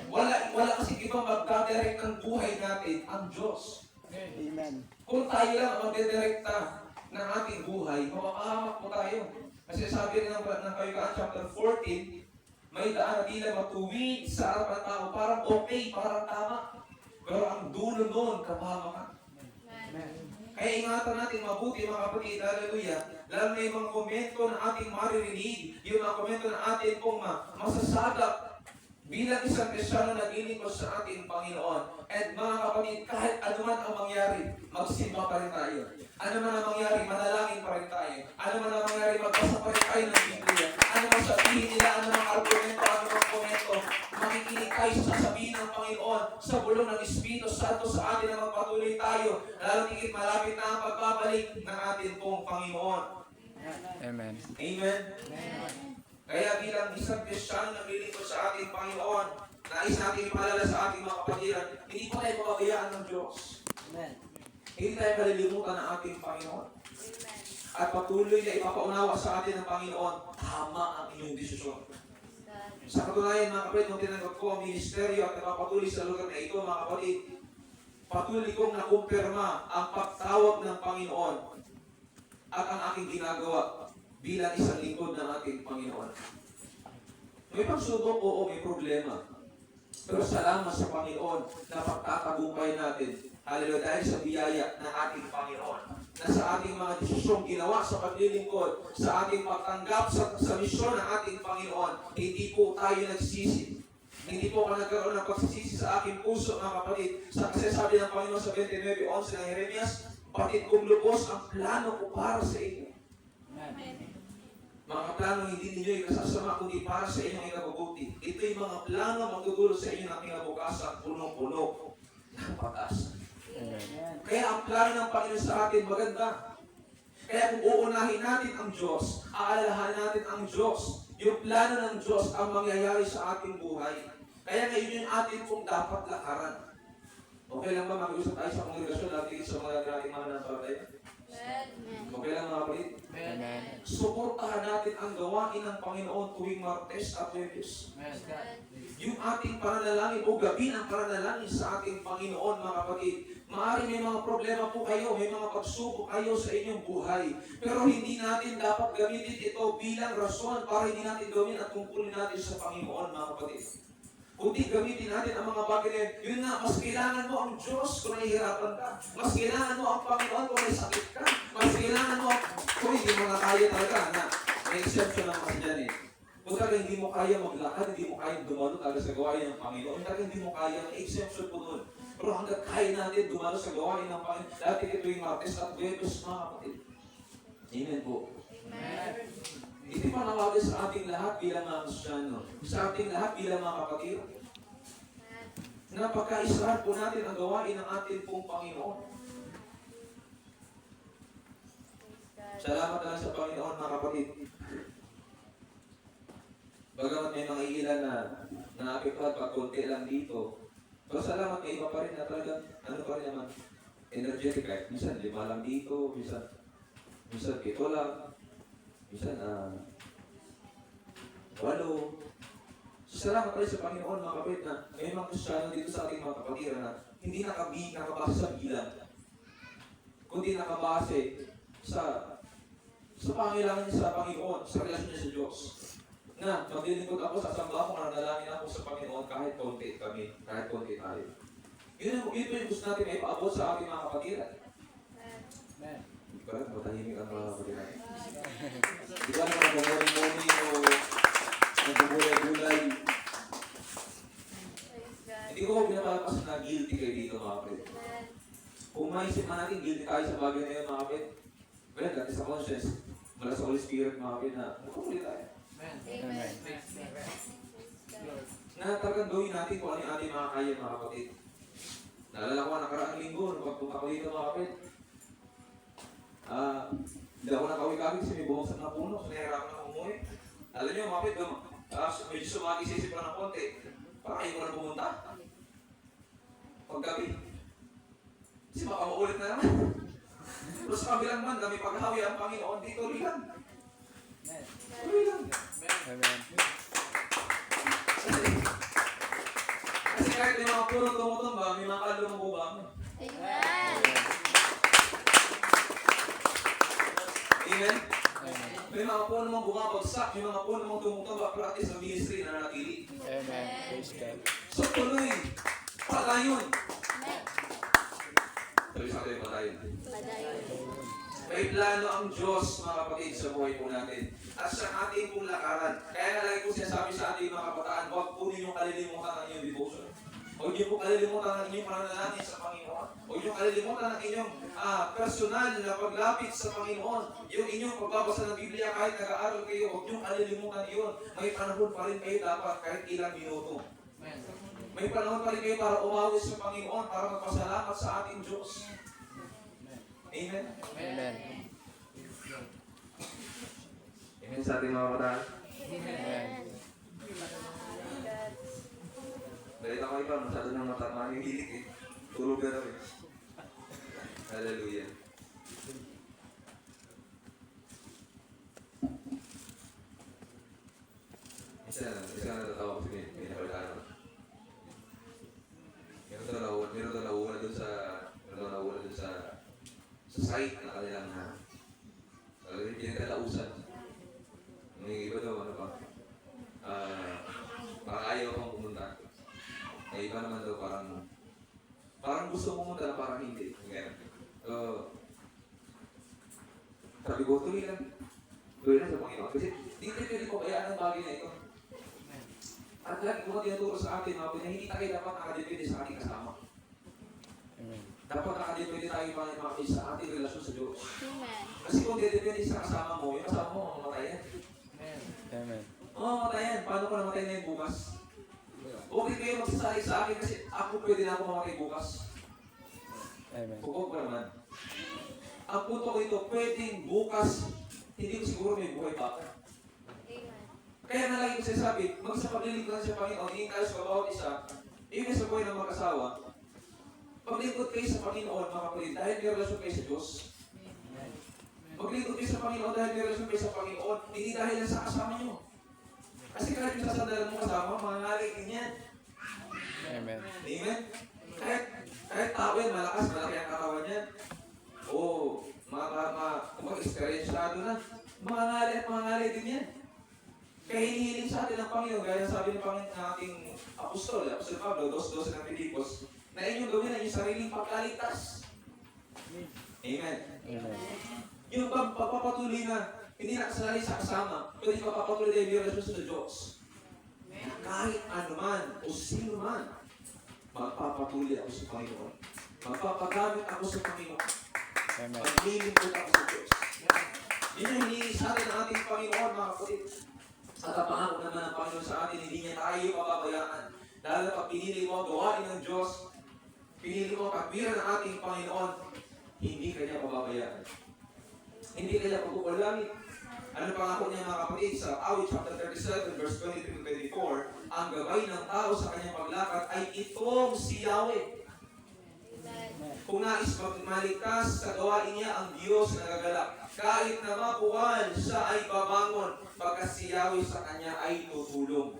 Speaker 1: Wala kasi ibang magdadirect ng buhay natin, ang Diyos.
Speaker 2: Amen.
Speaker 1: Kung tayo lang ang magdidirekta ng ating buhay, mapapahamak po tayo. Kasi sabi rin ng Kawikaan chapter 14, may daan na tila matuwid sa harapan ng tao, parang okay, parang tama. Pero ang dulo noon, kapahamakan. Kaya ingatan natin mabuti mga kapatid, hallelujah. Lalo na yung mga komento na ating maririnig, yung mga komento na atin pong masasagap bilang isang Kristiyano na nagilingkod sa ating Panginoon. At mga kapatid, kahit anuman ang mangyari, magsimba pa rin tayo. Ano man ang mangyari, manalangin pa rin tayo. Ano man ang mangyari, magbasa pa rin tayo ng Biblia. Ano man sabihin nila, ano mang argumento, ano mang komento, makikinig tayo sa sasabihin ng Panginoon sa bulong ng Espiritu Santo sa atin na magpatuloy tayo. Lalo tigit malapit na ang pagbabalik ng atin pong Panginoon.
Speaker 2: Amen.
Speaker 1: Amen? Kaya bilang isang Kristiyano na naglilingkod sa ating Panginoon, nais natin ipaalala sa ating mga kapatiran, hindi pa tayo pababayaan ng Diyos. Hindi tayo kalilimutan ng ating Panginoon. At patuloy na ipapaunawa sa atin ng Panginoon, tama ang inyong desisyon. Sa katunayan mga kapatid, nung tinanggap ko ang ministeryo at napapatuloy sa lugar na ito mga kapatid, patuloy kong nakumpirma ang pagtawag ng Panginoon at ang aking ginagawa bilang isang lingkod ng ating Panginoon. May pagsubok, oo, may problema. Pero salamat sa Panginoon na pagtatagumpay natin. Hallelujah, dahil sa biyaya ng ating Panginoon. Na sa ating mga desisyong ginawa sa paglilingkod, sa ating pagtanggap sa misyon ng ating Panginoon, hindi po tayo nagsisi. Hindi po ako nagkaroon ng pagsisisi sa aking puso, mga kapatid. Kasi sabi ng Panginoon sa 29:11 ng Jeremias, batid kong lubos ang plano ko para sa inyo. Mga plano hindi ninyo ikasasama, kundi para sa inyong ikabubuti. Ito yung mga plano magdudulot sa inyo ng kinabukasan, punong-puno ng pag-asa. Kaya ang plano ng Panginoon sa atin maganda. Kaya kung uunahin natin ang Diyos, aalalahan natin ang Diyos, yung plano ng Diyos ang mangyayari sa ating buhay. Kaya ngayon yung atin pong dapat lakaran. Okay lang ba mag-usap tayo sa kongregasyon natin sa mga ating mga nampalataya? Okay lang mga kapatid?
Speaker 2: Amen.
Speaker 1: Suportahan natin ang gawain ng Panginoon tuwing Martes at Huwebes. Yung ating pananalangin o gabi ng pananalangin sa ating Panginoon, mga kapatid. Maaari may mga problema po kayo, may mga pagsubok kayo sa inyong buhay. Pero hindi natin dapat gamitin ito bilang rason para hindi natin gawin at tungkulin natin sa Panginoon, mga kapatid. Kundi gamitin natin ang mga bagay na yun na, mas kailangan mo ang Diyos kung nahihirapan ka. Mas kailangan mo ang Panginoon kung may sakit ka. Mas kailangan mo, kung hindi mo na kaya talaga na, may exception lang kasi dyan eh. Kung talaga hindi mo kaya maglakad, hindi mo kaya dumalo talaga sa gawain ng Panginoon, talaga hindi mo kaya, may exception po doon. Pero hanggang kaya natin dumalo sa gawain ng Panginoon, dati ito yung Martes at Huwebes, mga kapatid. Amen po. Ito panawagan sa ating lahat bilang mga Kristiyano, sa ating lahat bilang mga kapatid, na pagkaisahan po natin ang gawain ng ating pong Panginoon. Salamat lang sa Panginoon, mga kapatid. Bagamat may mga ilan na naapektuhan pa konti lang dito, pero salamat may iba pa rin na talagang, ano pa rin naman, energetic kahit minsan 5 lang dito, minsan 7 lang, minsan 8. Salamat pa rin sa Panginoon, mga kapatid, na may mga Kristiyano dito sa ating mga kapatiran na hindi nakabase sa bilang, kundi nakabase sa pangailangan niya sa Panginoon, sa relasyon niya sa Diyos. Na maglilingkod ako, sasamba ako, nanalangin ako sa Panginoon kahit konti kami, kahit konti tayo. Yun po yung gusto natin ay paabot sa ating mga kapatiran. Hindi ko alam, matahimik ang mga kapatiran. Di ba naman nag-morning-morning o nag-gulay-gulay? Hindi ko pinapalapas na guilty kayo dito, mga kapatid. Kung maisip man natin, guilty tayo sa bagay na yun, mga kapatid. Well, dati sa conscience, mula sa Holy Spirit, mga kapatid, na magpapuli tayo.
Speaker 2: Amen.
Speaker 1: Na talagang gawin natin kung ano yung ating mga kaya, mga kapatid. Naalala ko nakaraang linggo, nung pagpunta ko dito, mga kapatid. gabi kasi may bumagsak na puno, so nahihirapan ako umuwi. Alam niyo, mapit, medyo sumagi-sisip pa ng konti. Parang ayaw ko na pumunta. Paggabi. Kasi baka maulit na naman. Pero sa kabilang banda, may paghahawi ang Panginoon, di tuloy lang. Tuloy lang.
Speaker 2: Amen.
Speaker 1: Kasi kahit may mga puno tumutumba, may mga kalulong bubang.
Speaker 3: Amen.
Speaker 1: Amen?
Speaker 2: Amen.
Speaker 1: May mga puno mong bumabagsak, may mga puno mong tumutumba, pero at least ang ministry na nanatili.
Speaker 2: Amen. Praise God.
Speaker 1: So tuloy, patayon.
Speaker 3: Amen.
Speaker 1: Sabi sa atin, patayon.
Speaker 3: Padayon.
Speaker 1: May plano ang Diyos, mga kapatid, sa buhay po natin. At sa ating pong lakaran. Kaya nga lagi ko sinasabi sa ating mga kabataan, huwag po ninyong kalilimutan ang inyong devotion. Huwag niyo po kalilimutan ang inyong pananalangin sa Panginoon. Huwag niyo kalilimutan ang inyong personal na paglapit sa Panginoon. Yung inyong pagbabasa ng Biblia kahit nag-aaral kayo, huwag niyo kalilimutan iyon. May panahon pa rin kayo dapat kahit ilang minuto. May panahon pa rin kayo para umawi sa Panginoon, para magpasalamat sa ating Diyos. Amen?
Speaker 2: Amen.
Speaker 1: Amen sa ating mga kabataan.
Speaker 2: Amen.
Speaker 1: Dahil ako iba, masyado nang manihilig eh. Tulog na daw eh. Hallelujah. Isa na natatawa ko sa pinapalitan. Meron daw nauna dun sa site na kanilang pinagkalausan. May iba daw, ano pa? Parang ayaw akong pumunta. Ay iba naman daw parang gusto pumunta na parang hindi. Ganyan. Sabi ko, tuloy lang sa Panginoon. Kasi hindi tayo pwede ko kayaan ang bagay na ito. At lagi ko tinuturo sa atin, mga na hindi tayo dapat nakadepende sa ating kasama.
Speaker 2: Amen.
Speaker 1: Dapat nakadepende tayo mga sa ating relasyon sa Diyos.
Speaker 3: Amen.
Speaker 1: Kasi kung depende sa kasama mo, yung kasama mo, mamamatayan.
Speaker 2: Amen.
Speaker 1: Mamamatayan. Paano ko namatay na yung bukas? Okay kayo magsasali sa akin kasi ako pwede na ako mamatay bukas.
Speaker 2: Amen.
Speaker 1: Huwag ko naman. Ang punto ko ito, pwedeng bukas, hindi ko siguro may buhay pa ako.
Speaker 3: Amen.
Speaker 1: Kaya na lagi ko sinasabi, magsapaglilingkuran sa Panginoon, hindi tayo sa bawat isa, even sa buhay ng mag-asawa, paglingkod kayo sa Panginoon, mga kapatid, dahil may relasyon kayo sa Diyos. Maglingkod kayo sa Panginoon dahil may relasyon kayo sa Panginoon, hindi dahil lang sa kasama nyo. Kasi kahit yung sasandalan mo kasama, mangangalig din yan.
Speaker 2: Amen.
Speaker 1: Amen? Kahit tao yan, malakas, malaki ang katawan niyan. Oo, mag-experienceado na. Mangangali din yan. Kaya hinihiling sa atin ng Panginoon, gaya sabi ng Panginoon ng ating Apostol Pablo, 2:12 ng Pilipos, na inyong gawin ang inyong sariling pagkaligtas. Amen.
Speaker 2: Amen.
Speaker 1: Yung pagpapatuloy na hindi nakasalali sa kasama, pwede papapatuloy na yung relasyon sa Diyos. Kahit ano man o sino man, magpapatuloy ako sa Panginoon. Magpapagamit ako sa Panginoon.
Speaker 2: Amen.
Speaker 1: Maglilingkod ako sa Diyos. Yun yung hinihingi sa atin ng ating Panginoon, mga kapatid. At ang pangako naman ng Panginoon sa atin, hindi niya tayo pababayaan. Dahil na pag pinili mo ang gawain ng Diyos, pinili mo ang katwiran ng ating Panginoon, hindi kanya pababayaan. Hindi kanya pagkukulangin. Ano pangako niya mga kapatid sa Awit chapter 37 verse 23-24, ang gabay ng tao sa kanyang paglakad ay itong si Yahweh. Kung nais magmaligtas sa gawain niya ang Diyos na nagagalak, kahit na mapuwan, siya ay babangon, pagkat si Yahweh sa kanya ay tutulong.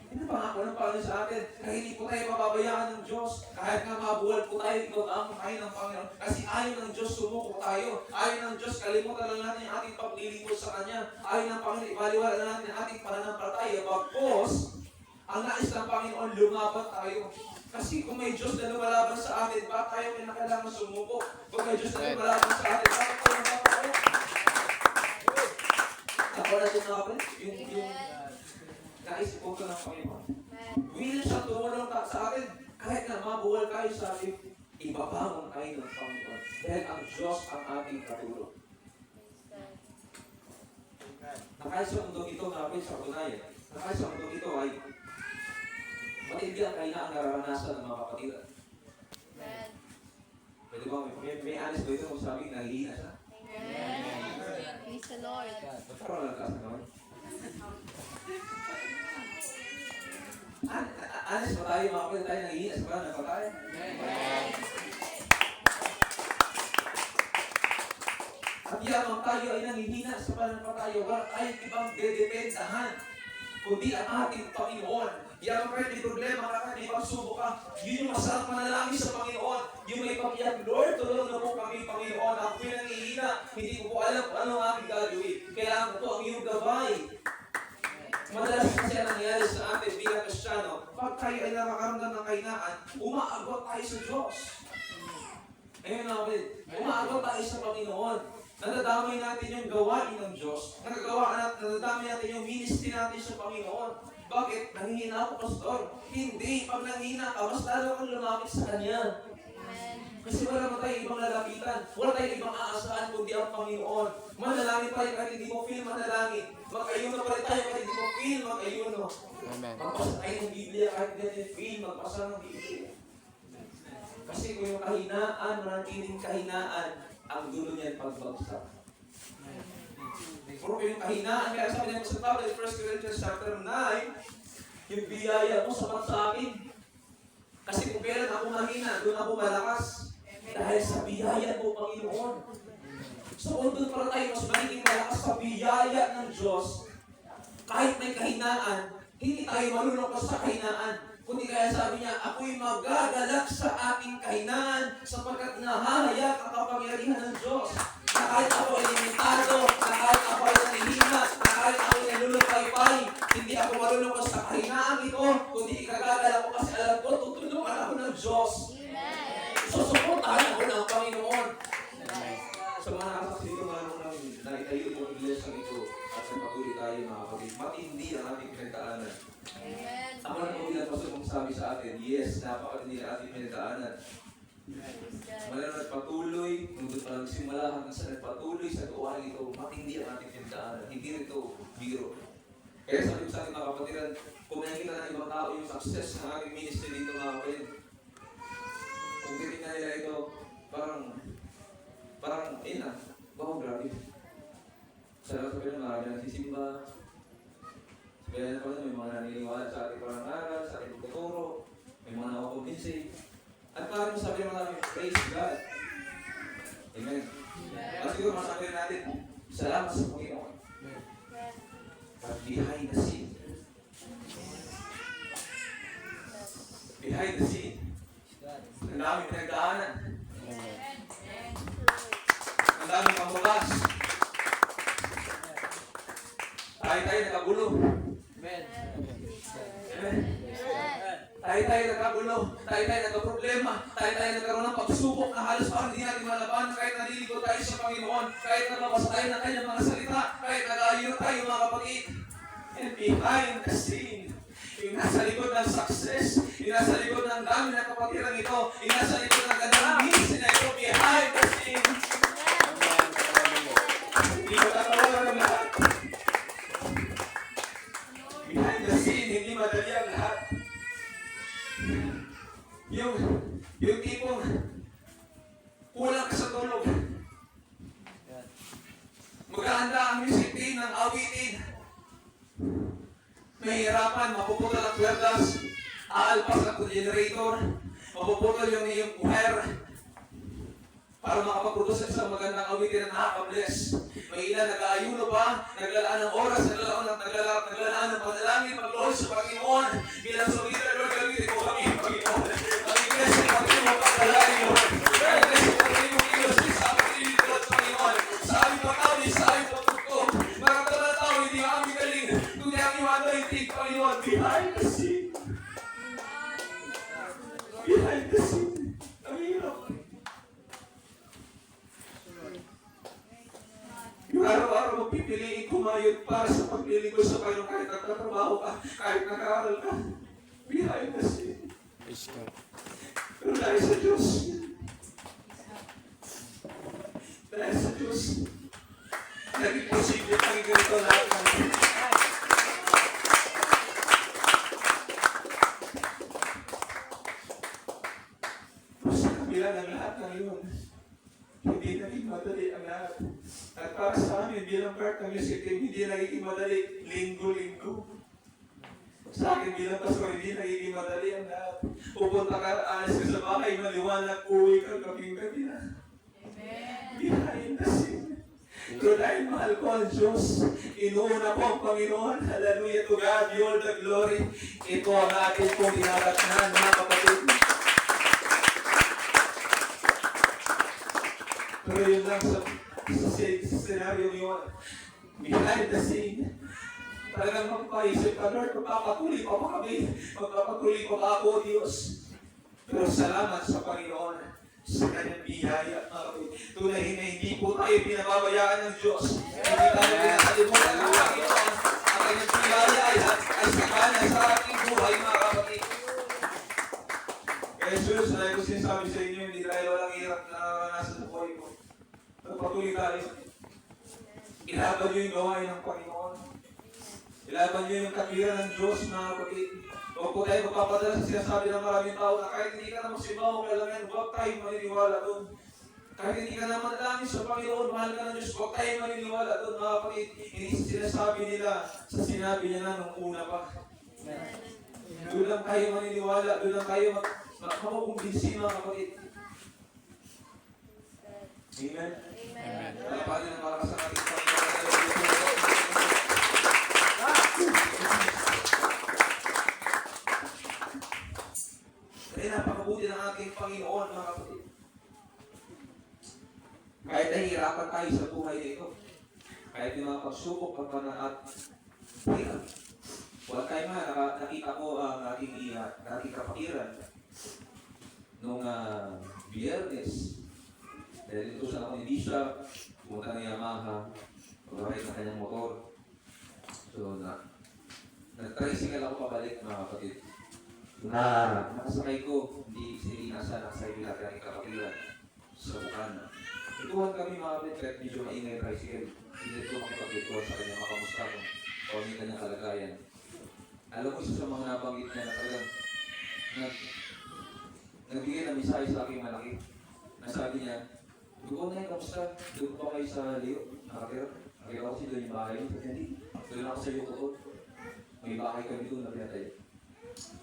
Speaker 1: Ano pangako ng Panginoon sa atin? Kahit hindi po tayo mababayaan ng Diyos, kahit nga mabuwal po tayo, ikaw ang tayo ng Panginoon. Kasi ayaw ng Diyos sumuko tayo. Ayaw ng Diyos kalimutan lang natin ang ating paglilingkod sa Kanya. Ayaw ng Panginoon ibaliwala na natin ang ating pananampalataya. Bagkos, ang nais ng Panginoon, lumaban tayo. Kasi kung may Diyos na lumalaban sa atin, bakit tayo may nakailangan sumuko? Kung may Diyos na lumalaban sa atin, bakit tayo nakapagod? Ako na ito na yung naisip ko ng Panginoon. Willing siya tumulong sa atin. Kahit na mabuwal kayo sa atin, ibabangon kayo ng Panginoon. Dahil ang Diyos ang ating katulong. Nakaya sa mundong ito, napin sa kunayan. Nakaya sa mundong ito ay matindi ang kainaan nararanasan ng mga kapatiran. Pwede ba may honest ba ito kung sabing nahihina siya?
Speaker 3: Praise the Lord.
Speaker 1: Parang nagkaas na naman. Honest ba tayo, mga kapatid, tayo nangihinas ba? Nagpatayo? At yamang tayo ay nangihinas sa pananampalataya, wala tayong ibang dedependahan, kundi ang ating Panginoon. Yamang kahit may problema ka, kahit may pagsubok ka, yun yung masarap manalangin sa Panginoon. Yung may pakiyak, Lord, tulungan na po kami, Panginoon. Ako yung nangihina, hindi ko po alam kung ano ang aking gagawin. Kailangan ko po ang iyong gabay. Madalas kasi ang nangyayari sa atin bilang Kristiyano, pag tayo ay nakakaramdam ng kahinaan, umaagwat tayo sa Diyos. Ayun na kapatid, umaagwat tayo sa Panginoon. Nadadamay natin yung gawain ng Diyos. Nadadamay natin yung ministry natin sa Panginoon. Bakit? Nanghihina ako, Pastor. Hindi. Pag nanghihina ka, mas lalo kang lumapit sa Kanya. Kasi wala naman tayong ibang lalapitan. Wala tayong ibang aasahan kundi ang Panginoon. Manalangin tayo kahit hindi mo feel manalangin. Mag-ayuno pa rin tayo kahit hindi mo feel mag-ayuno.
Speaker 2: Amen.
Speaker 1: Magbasa tayo ng Biblia kahit hindi natin feel magbasa ng Biblia. Kasi kung yung kahinaan, manatiling kahinaan, ang dulo niyan pagbagsak. Puro yung kahinaan, kaya sabi niya sa tablet, 1 Corinthians chapter 9, yung biyaya mo sapat sa akin. Kasi kung kailan ako mahina, doon ako malakas. Dahil sa biyaya mo, Panginoon. So kung doon para tayo mas magiging malakas sa biyaya ng Diyos, kahit may kahinaan, hindi tayo malulungkot sa kahinaan. Kundi kaya sabi niya, ako'y magagalak sa aking kahinaan sapagkat nahahayag ang kapangyarihan ng Diyos. Na kahit ako ay limitado, na kahit ako ay nanihina, na kahit ako ay nalulupay-pay, hindi ako malulungkot sa kahinaan ito, kundi ikagagalak ko kasi alam ko, tutulungan ako ng Diyos. Susuportahan ako ng Panginoon. Sa mga nakasaksi dito, mga nung namin, nakitayo po ang iglesia ito at nagpatuloy tayo mga kapatid. Matindi ang ating pinagdaanan. Ako na po bilang pastor kung sabi sa atin, yes, napakatindi ang ating pinagdaanan. Mula na nagpatuloy, nung doon pa nagsimula hanggang sa nagpatuloy sa tuwahan ito, matindi ang ating pinagdaanan. Hindi rin ito biro. Kaya sabi ko sa ating mga kapatiran, kung nakikita ng ibang tao yung success ng ating ministry dito mga kapatid, kung titignan nila ito, parang, ayun na, wow, grabe. Sabi na marami nagsisimba. Sabi na pala, may mga naniniwala sa ating parang aral, sa ating pagkuturo, may mga nawakumbinsi. At parang sabi naman namin, praise God. Amen. At siguro masabi natin, salamat sa Panginoon. But behind the scene, ang daming pinagdaanan. Ang daming pamukas. Tayo nakagulo. Amen. Tayo nakagulo. Tayo nagkaproblema. Tayo nagkaroon ng pagsubok na halos parang hindi natin malabanan kahit naliligo tayo sa Panginoon. Kahit nababasa tayo ng kanyang mga salita. Kahit nag-aayon tayo mga kapatid. And behind the scene, yung nasa likod ng success, yung nasa likod ng dami ng kapatiran ito, yung nasa likod ng gandang ministry na ito, behind the scene. Hindi matatawaran ng lahat. Behind the scene, hindi madali ang lahat. Yung tipong kulang ka sa tulog. Maghahanda ang music team ng awitin. Mahirapan, mapuputol ang kwerdas, aalpas ang generator, mapuputol yung iyong choir para makapag-produce sa magandang awitin na nakaka-bless. May ilan nag-aayuno pa, naglalaan ng oras, naglalaan ng panalangin, pag-Lord sa Panginoon, bilang sumita, Lord, gamitin mo kami, Panginoon. Ang iglesia, pagkain mo pagkalari, Lord. Ang iglesia, pagkain mo kilos, sa amin, Lord, Panginoon. Sa aming pagkawi, sa aming pagkutong. Maramdaman na tao, hindi kami galing. Kundi ang iwan na itig, Panginoon, behind the scene. Behind the scene. Ang hirap. Yung araw-araw mo pipiliin kumayod para sa paglilingkod sa Panginoon kahit nagtatrabaho ka, kahit nag-aaral ka. Behind the scene.
Speaker 2: Praise God.
Speaker 1: Pero dahil sa Diyos, naging posible ang ganito lahat ng sa kabila ng lahat ng yun, hindi
Speaker 4: hindi naging madali ang lahat. At para sa amin, bilang part ng music team, hindi nagiging madali linggo-linggo. Sa akin bilang pastor, hindi nagiging madali ang lahat. Pupunta ka, alis ka sa bahay, maliwanag, uwi ka, gabing-gabi na. Behind the scene. So dahil mahal ko ang Diyos, inuuna ko ang Panginoon. Hallelujah to God, be all the glory. Ito ang atin kong tinatatnan, mga kapatid. Pero yun lang sa scenario yun, behind the scene, talagang magpaisip ka, Lord, magpapatuloy pa ba kami? Magpapatuloy pa ba ako, Diyos? Pero salamat sa Panginoon sa kanyang biyaya, mga kapatid. Tunay na hindi po tayo pinababayaan ng Diyos. Hindi tayo pinasalimutan ng Panginoon. Ang kanyang biyaya ay sakana sa ating buhay, mga kapatid. Kaya Jesus, dahil ko sinasabi sa inyo, hindi tayo walang hirap na nasa sa buhay ko. Magpatuloy tayo. Ilaban niyo yung gawain ng Panginoon. Ilaban niyo yung katwiran ng Diyos, mga kapatid. Huwag po tayo magpapadala sa sinasabi ng maraming tao na kahit hindi ka na magsimbaw o kailangan, huwag tayo maniniwala doon. Kahit hindi ka na manalangin sa Panginoon, mahal ka ng Diyos, huwag tayo maniniwala doon, mga kapatid. Hindi sinasabi nila sa sinabi niya na nung una pa. Doon lang tayo maniniwala, doon lang tayo makukumbinsi, mga kapatid. Amen?
Speaker 3: Amen.
Speaker 1: Palapanin ang malakas ang ating Panginoon. Kaya napakabuti ng ating Panginoon, mga kapatid. Kahit nahihirapan tayo sa buhay nito, kahit yung mga pagsubok at at hirap. Wala tayo nga, nakita ko ang ating kapakiran nung Biyernes. Dahil ito sa ako ni Bishop, pumunta ng Yamaha, pagkakit ng kanyang motor. So, nag-tricycle ako pabalik, mga kapatid. Nakasakay ko, hindi nasa nakasakay nila kaya kapakiran sa Bukana. Ituhan kami, mga kapatid, kahit medyo maingay yung tricycle. Hindi ko makipagkituhan sa kanya, makamusta ko, o ang kanyang kalagayan. Alam ko isa sa mga nabanggit niya na talagang nagbigay na mensahe sa aking malaki. Nasabi niya, doon na kamusta? Doon pa kayo sa Leo? Nakatira? Nakita ko kasi doon yung bahay niyo. Hindi. Doon ako sa iyo ko. May bahay kami doon na pinatay.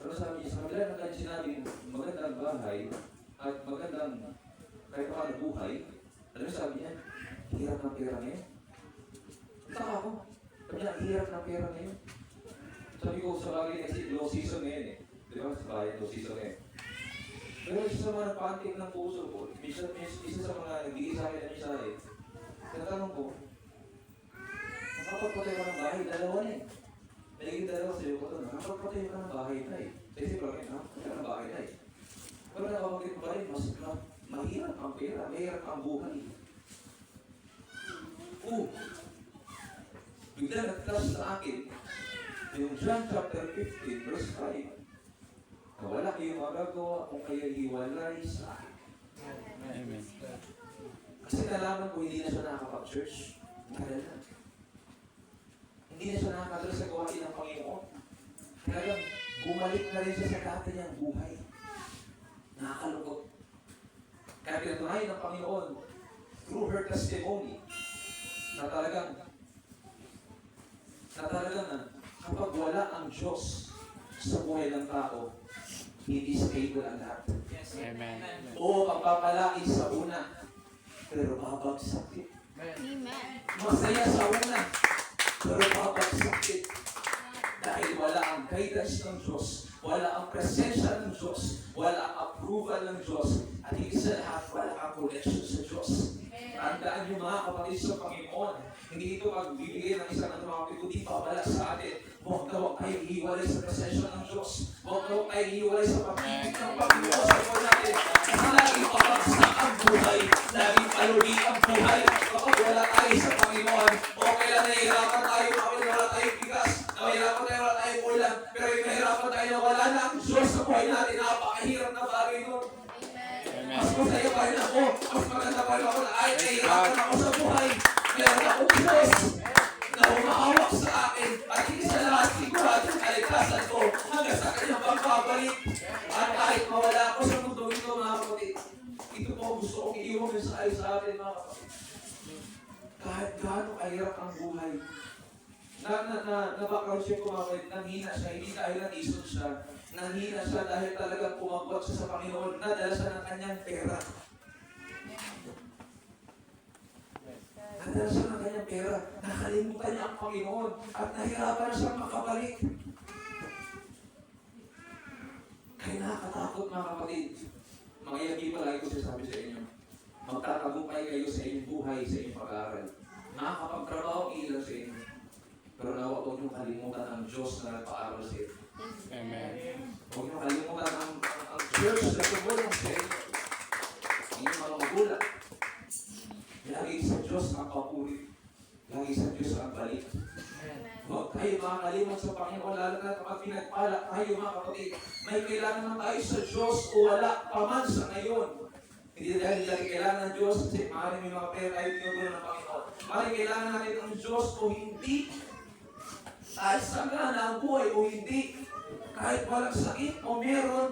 Speaker 1: Pero sabi niya, sa kabila ng kanyang sinabi, magandang bahay at magandang kahit pa na buhay. Ano sabi niya? Hirap ng pera ngayon. Taka ako. Sabi niya, hirap ng pera ngayon. Sabi ko, sa bagay kasi low season ngayon eh. Di ba? Sa bahay, low season ngayon. Pero isa sa mga nagpaantik ng puso ko, isa sa mga nagbigay sa akin na mensahe, tinatanong ko, nakapagpatay ka ng bahay, dalawa na eh. Nagiging dalawa sa iyo ko ito, nakapagpatay ka ng bahay na eh. Kasi parang nakapagpatay ka ng bahay na eh. Pero nakapagpatay ba rin, mas mahirap ang pera, mahirap ang buhay. Bigla nag-flash sa akin, yung John chapter 15, verse 5, na wala kayong magagawa kung kayo hiwalay sa akin.
Speaker 2: Amen.
Speaker 1: Kasi nalaman ko hindi na siya nakakapag-church. Kaya na. Hindi na siya nakakadala sa gawain ng Panginoon. Talagang bumalik na rin siya sa dati niyang buhay. Nakakalungkot. Kaya pinatunayan ng Panginoon through her testimony na talagang kapag wala ang Diyos sa buhay ng tao, hindi stable ang lahat.
Speaker 2: Amen.
Speaker 1: Oo, pagpapalain sa una, pero babagsak din.
Speaker 3: Amen.
Speaker 1: Masaya sa una, pero babagsak din. Dahil wala ang guidance ng Diyos, wala ang presensya ng Diyos, wala ang approval ng Diyos, at higit sa lahat, wala ang connection sa Diyos. Tandaan niyo mga kapatid sa Panginoon, hindi ito magbibigay ng isang mga kundi pabala sa atin. Huwag na huwag tayo iiwalay sa presensya ng Diyos. Huwag na huwag tayo iiwalay sa pag-ibig ng Panginoon sa buhay natin. Kasi laging papagsak ang buhay, laging paluli ang buhay. Kapag wala tayo sa Panginoon, o kailan nahihirapan tayo, kapag wala tayong bigas, nahihirapan tayo, wala tayong ulan, pero yung nahihirapan tayo na wala na ang Diyos sa buhay natin, napakahirap na bagay nun. Mas masaya pa rin ako, mas maganda pa rin ako na ay nahihirapan ako sa buhay. Meron akong Diyos na humahawak sa akin at hindi sa lahat sigurado ang kaligtasan ko hanggang sa kanyang pagbabalik. At kahit mawala ako sa mundo ito, mga kapatid, ito po gusto kong iiwan sa atin, mga kapatid.
Speaker 4: kapatid. Kahit gaano kahirap ang buhay, na-background siya kumapit, nanghina siya, hindi dahil natisod siya. Nanghina siya dahil talagang pumagpag siya sa Panginoon, nadala siya ng kanyang pera. Nadala siya ng kanyang pera, nakalimutan niya ang Panginoon, at nahirapan na siyang makabalik. Kaya nakakatakot mga kapatid. Mga ilagi pa lagi ko sinasabi sa inyo, magtatagumpay kayo sa inyong buhay, sa inyong pag-aaral. Nakakapagtrabaho ang ilan sa inyo. Pero nawa huwag niyong kalimutan ang Diyos na nagpaaral sa inyo.
Speaker 2: Amen.
Speaker 4: Huwag niyong kalimutan ang church na tumulong sa inyo. Inyong mga magulang. Lagi sa Diyos ang papuri. Lagi sa Diyos ang balik. Huwag tayo makakalimot sa Panginoon, lalo na kapag pinagpala tayo mga kapatid. May kailangan na tayo sa Diyos o wala pa man sa ngayon. Hindi dahil lagi kailangan ng Diyos kasi maaaring may mga pera tayo tinutunan ng Panginoon. Maaaring kailangan natin ang Diyos o hindi. Kahit saan ang buhay o hindi. Kahit walang sakit o meron,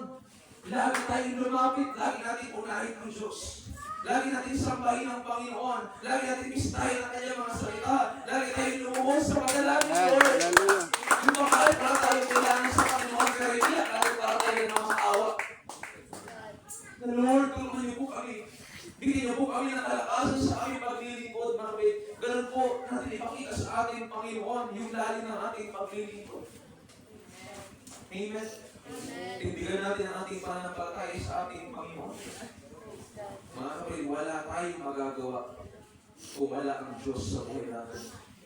Speaker 4: lagi tayong lumapit, lagi natin unahin ang Diyos. Lagi natin sambahin ang Panginoon. Lagi natin bistahin ang kanyang mga salita. Lagi tayong lumuhos sa panalangin, Lord.
Speaker 2: Hallelujah.
Speaker 4: Yung mga para tayo kailangan sa Panginoon, pero hindi kahit para tayo ng mga awa. Lord, tulungan niyo po kami. Bigyan niyo po kami ng kalakasan sa aming paglilingkod, mga kapatid. Ganun po natin ipakita sa ating Panginoon yung lalim ng ating paglilingkod. Amen. Ibigyan natin ang ating pananampalataya sa ating Panginoon. Mga kapatid, wala tayong magagawa kung wala ang Diyos sa buhay natin.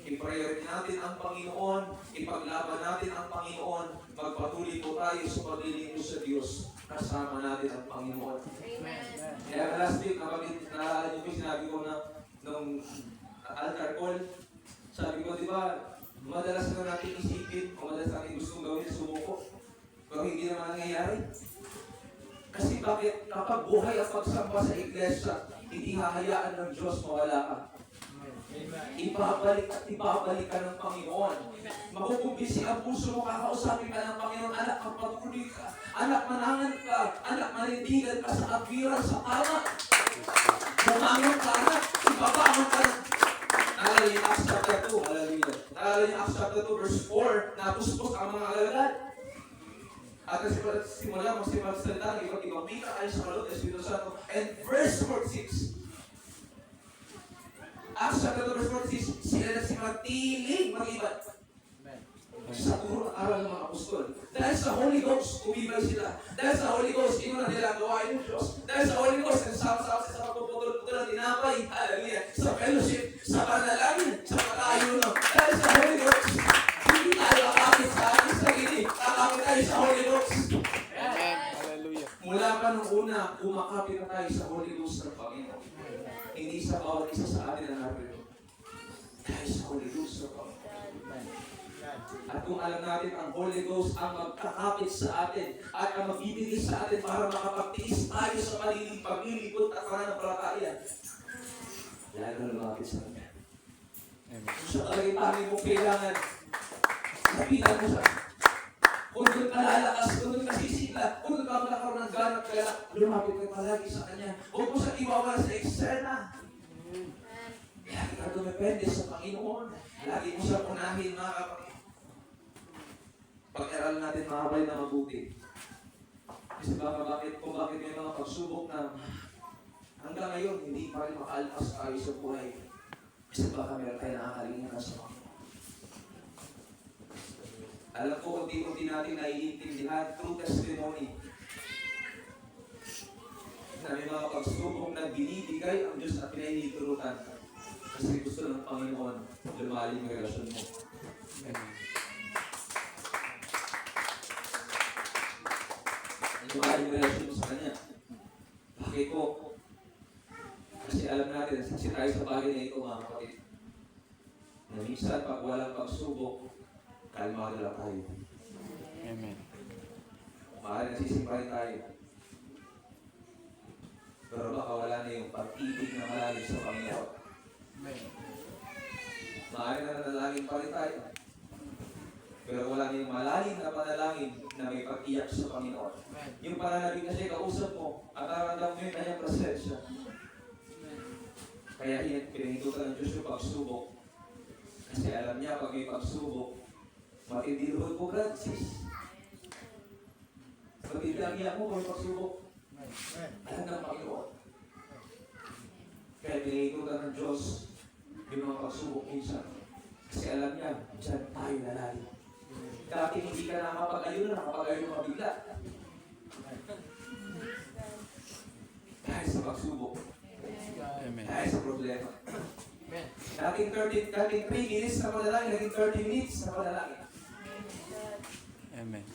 Speaker 4: I-priority natin ang Panginoon, ipaglaban natin ang Panginoon, magpatuloy po tayo sa paglilingkod sa Diyos, kasama natin ang Panginoon.
Speaker 3: Amen.
Speaker 4: Kaya last week, kapatid, naalala niyo po sinabi ko na nung altar call, sabi ko, di ba, madalas na natin isipin, o madalas natin gustong gawin, sumuko, pero hindi naman nangyayari. Kasi bakit kapag buhay ang pagsamba sa iglesia, hindi hahayaan ng Diyos mawala ka. Ibabalik at ibabalik ka ng Panginoon. Makukumbisi ang puso mo, kakausapin ka ng Panginoon, anak, magpatuloy ka. Anak, manangan ka. Anak, manindigan ka sa apiran, sa tama. Bumangon ka, anak. Ibabangon ka. Naalala niyo Acts chapter 2. Hallelujah. Naalala niyo Acts chapter 2 verse 4. Napuspos ang mga alagad. At simula magsalita ng iba't ibang wika ay sa kaloob ng Espiritu Santo. And verse 46. Acts chapter 2 verse 46, sila nagsimatiling mag-iba. Sa turo ng aral ng mga apostol. Dahil sa Holy Ghost, umibay sila. Dahil sa Holy Ghost, ino na nila ang gawain ng Diyos. Dahil sa Holy Ghost, nagsama-sama sila sa pagpuputol-putol ng tinapay. Hallelujah. Sa fellowship, sa panalangin, sa pag-aayuno. Dahil sa Holy Ghost, hindi tayo akapit sa ating sarili. Akapit tayo sa Holy Ghost.
Speaker 2: Amen. Hallelujah.
Speaker 4: Mula pa nung una, kumakapit na tayo sa Holy Ghost ng Panginoon. Hindi sa bawat isa sa atin ang narito. Dahil sa Holy Ghost ng Panginoon. At kung alam natin ang Holy Ghost ang magkakapit sa atin at ang magbibigay sa atin para makapagtiis tayo sa paglilingkod at pananampalataya, lalo na lumapit sa Kanya.
Speaker 2: Amen.
Speaker 4: Siya talagang tanging mong kailangan. Sabihan mo siya. Kung doon ka lalakas, kung doon ka sisigla, kung doon ka magkakaroon ng ganap, kaya lumapit ka palagi sa Kanya. Huwag mo siya iwawala sa eksena. Lagi ka dumepende sa Panginoon. Lagi mo siya unahin, mga kapatid. Pag-aral natin mga kapatid na mabuti. Kasi kung bakit may mga pagsubok na hanggang ngayon, hindi pa rin makaalpas tayo sa buhay. Kasi baka meron tayo nakakalingan sa Panginoon. Alam ko, unti-unti natin naiintindihan through testimony na may mga pagsubok na binibigay ang Diyos at pinahihintulutan. Kasi gusto ng Panginoon, lumalim yung relasyon mo.
Speaker 2: Amen.
Speaker 4: Lumalim yung relasyon mo sa Kanya. Bakit po? Kasi alam natin, kasi tayo sa bagay na ito, mga kapatid. Na minsan, pag walang pagsubok, kalmado lang tayo.
Speaker 2: Amen.
Speaker 4: Maaaring nasisimpa rin tayo. Pero baka wala na yung pag-ibig na malalim sa Panginoon. Maaaring nananalangin pa rin tayo. Pero wala na yung malalim na panalangin na may pag-iyak sa Panginoon. Yung panalangin kasi kausap mo at nararamdaman mo yung kanyang presensya. Kaya pinahitutan ng Diyos yung pagsubok. Kasi alam niya pag may pagsubok, matindi luhod mo, Francis. Matindi ang iyak mo pag may pagsubok. Alam ng Panginoon. Kaya pinahitutan ng Diyos yung mga pagsubok minsan. Kasi alam niya, dyan tayo nalalim. Dati hindi ka nakapag-ayun na nakapag-ayun ka bigla. Dahil sa pagsubok.
Speaker 2: Amen.
Speaker 4: Dahil sa problema. Dating 3 minutes na panalangin, naging 30 minutes na panalangin.
Speaker 2: Amen.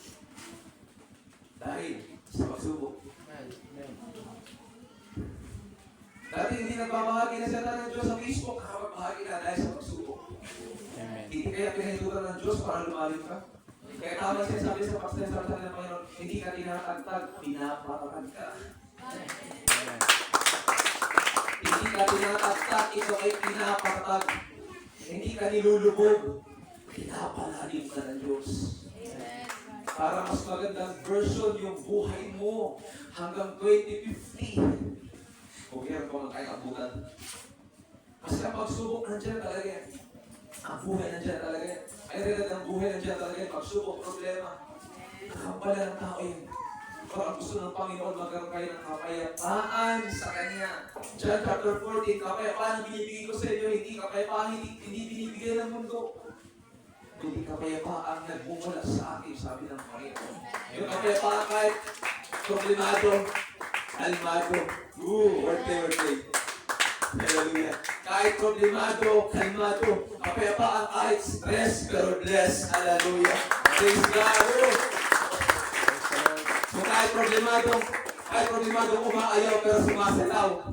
Speaker 4: Dahil sa pagsubok. Dati hindi nagbabahagi na siya ng Diyos sa Facebook, nakapagbahagi na dahil sa pagsubok.
Speaker 2: Amen.
Speaker 4: Hindi kaya pinahitutan ng Diyos para lumalim ka. Kaya tama siya sabi sa pagsasalita ng Panginoon, hindi ka tinatagtag, pinapatagtag ka.
Speaker 2: Amen.
Speaker 4: Hindi ka tinatagtag, ito ay pinapatag. Hindi ka nilulubog, pinapalalim ka ng Diyos. Para mas magandang version yung buhay mo hanggang 2050. Kung meron ko ng kayang abutan. Kasi ang pagsubok nandiyan talaga yan. Ang buhay nandiyan talaga yan. Ay rin ang buhay nandiyan talaga yan. Pagsubok, problema. Nakampala ng tao yun. Pero ang gusto ng Panginoon, magkaroon kayo ng kapayapaan sa Kanya. John chapter 14, kapayapaan ang binibigay ko sa inyo, hindi kapayapaan, hindi binibigay ng mundo. Hindi kapayapaan nagmumula sa akin, sabi ng Panginoon. Yung kapayapaan kahit problemado, kalmado. Birthday. Hallelujah. Kahit problemado, kalmado. Kapayapaan kahit stress, pero bless. Hallelujah. Praise God. So kahit problemado umaayaw, pero sumasayaw.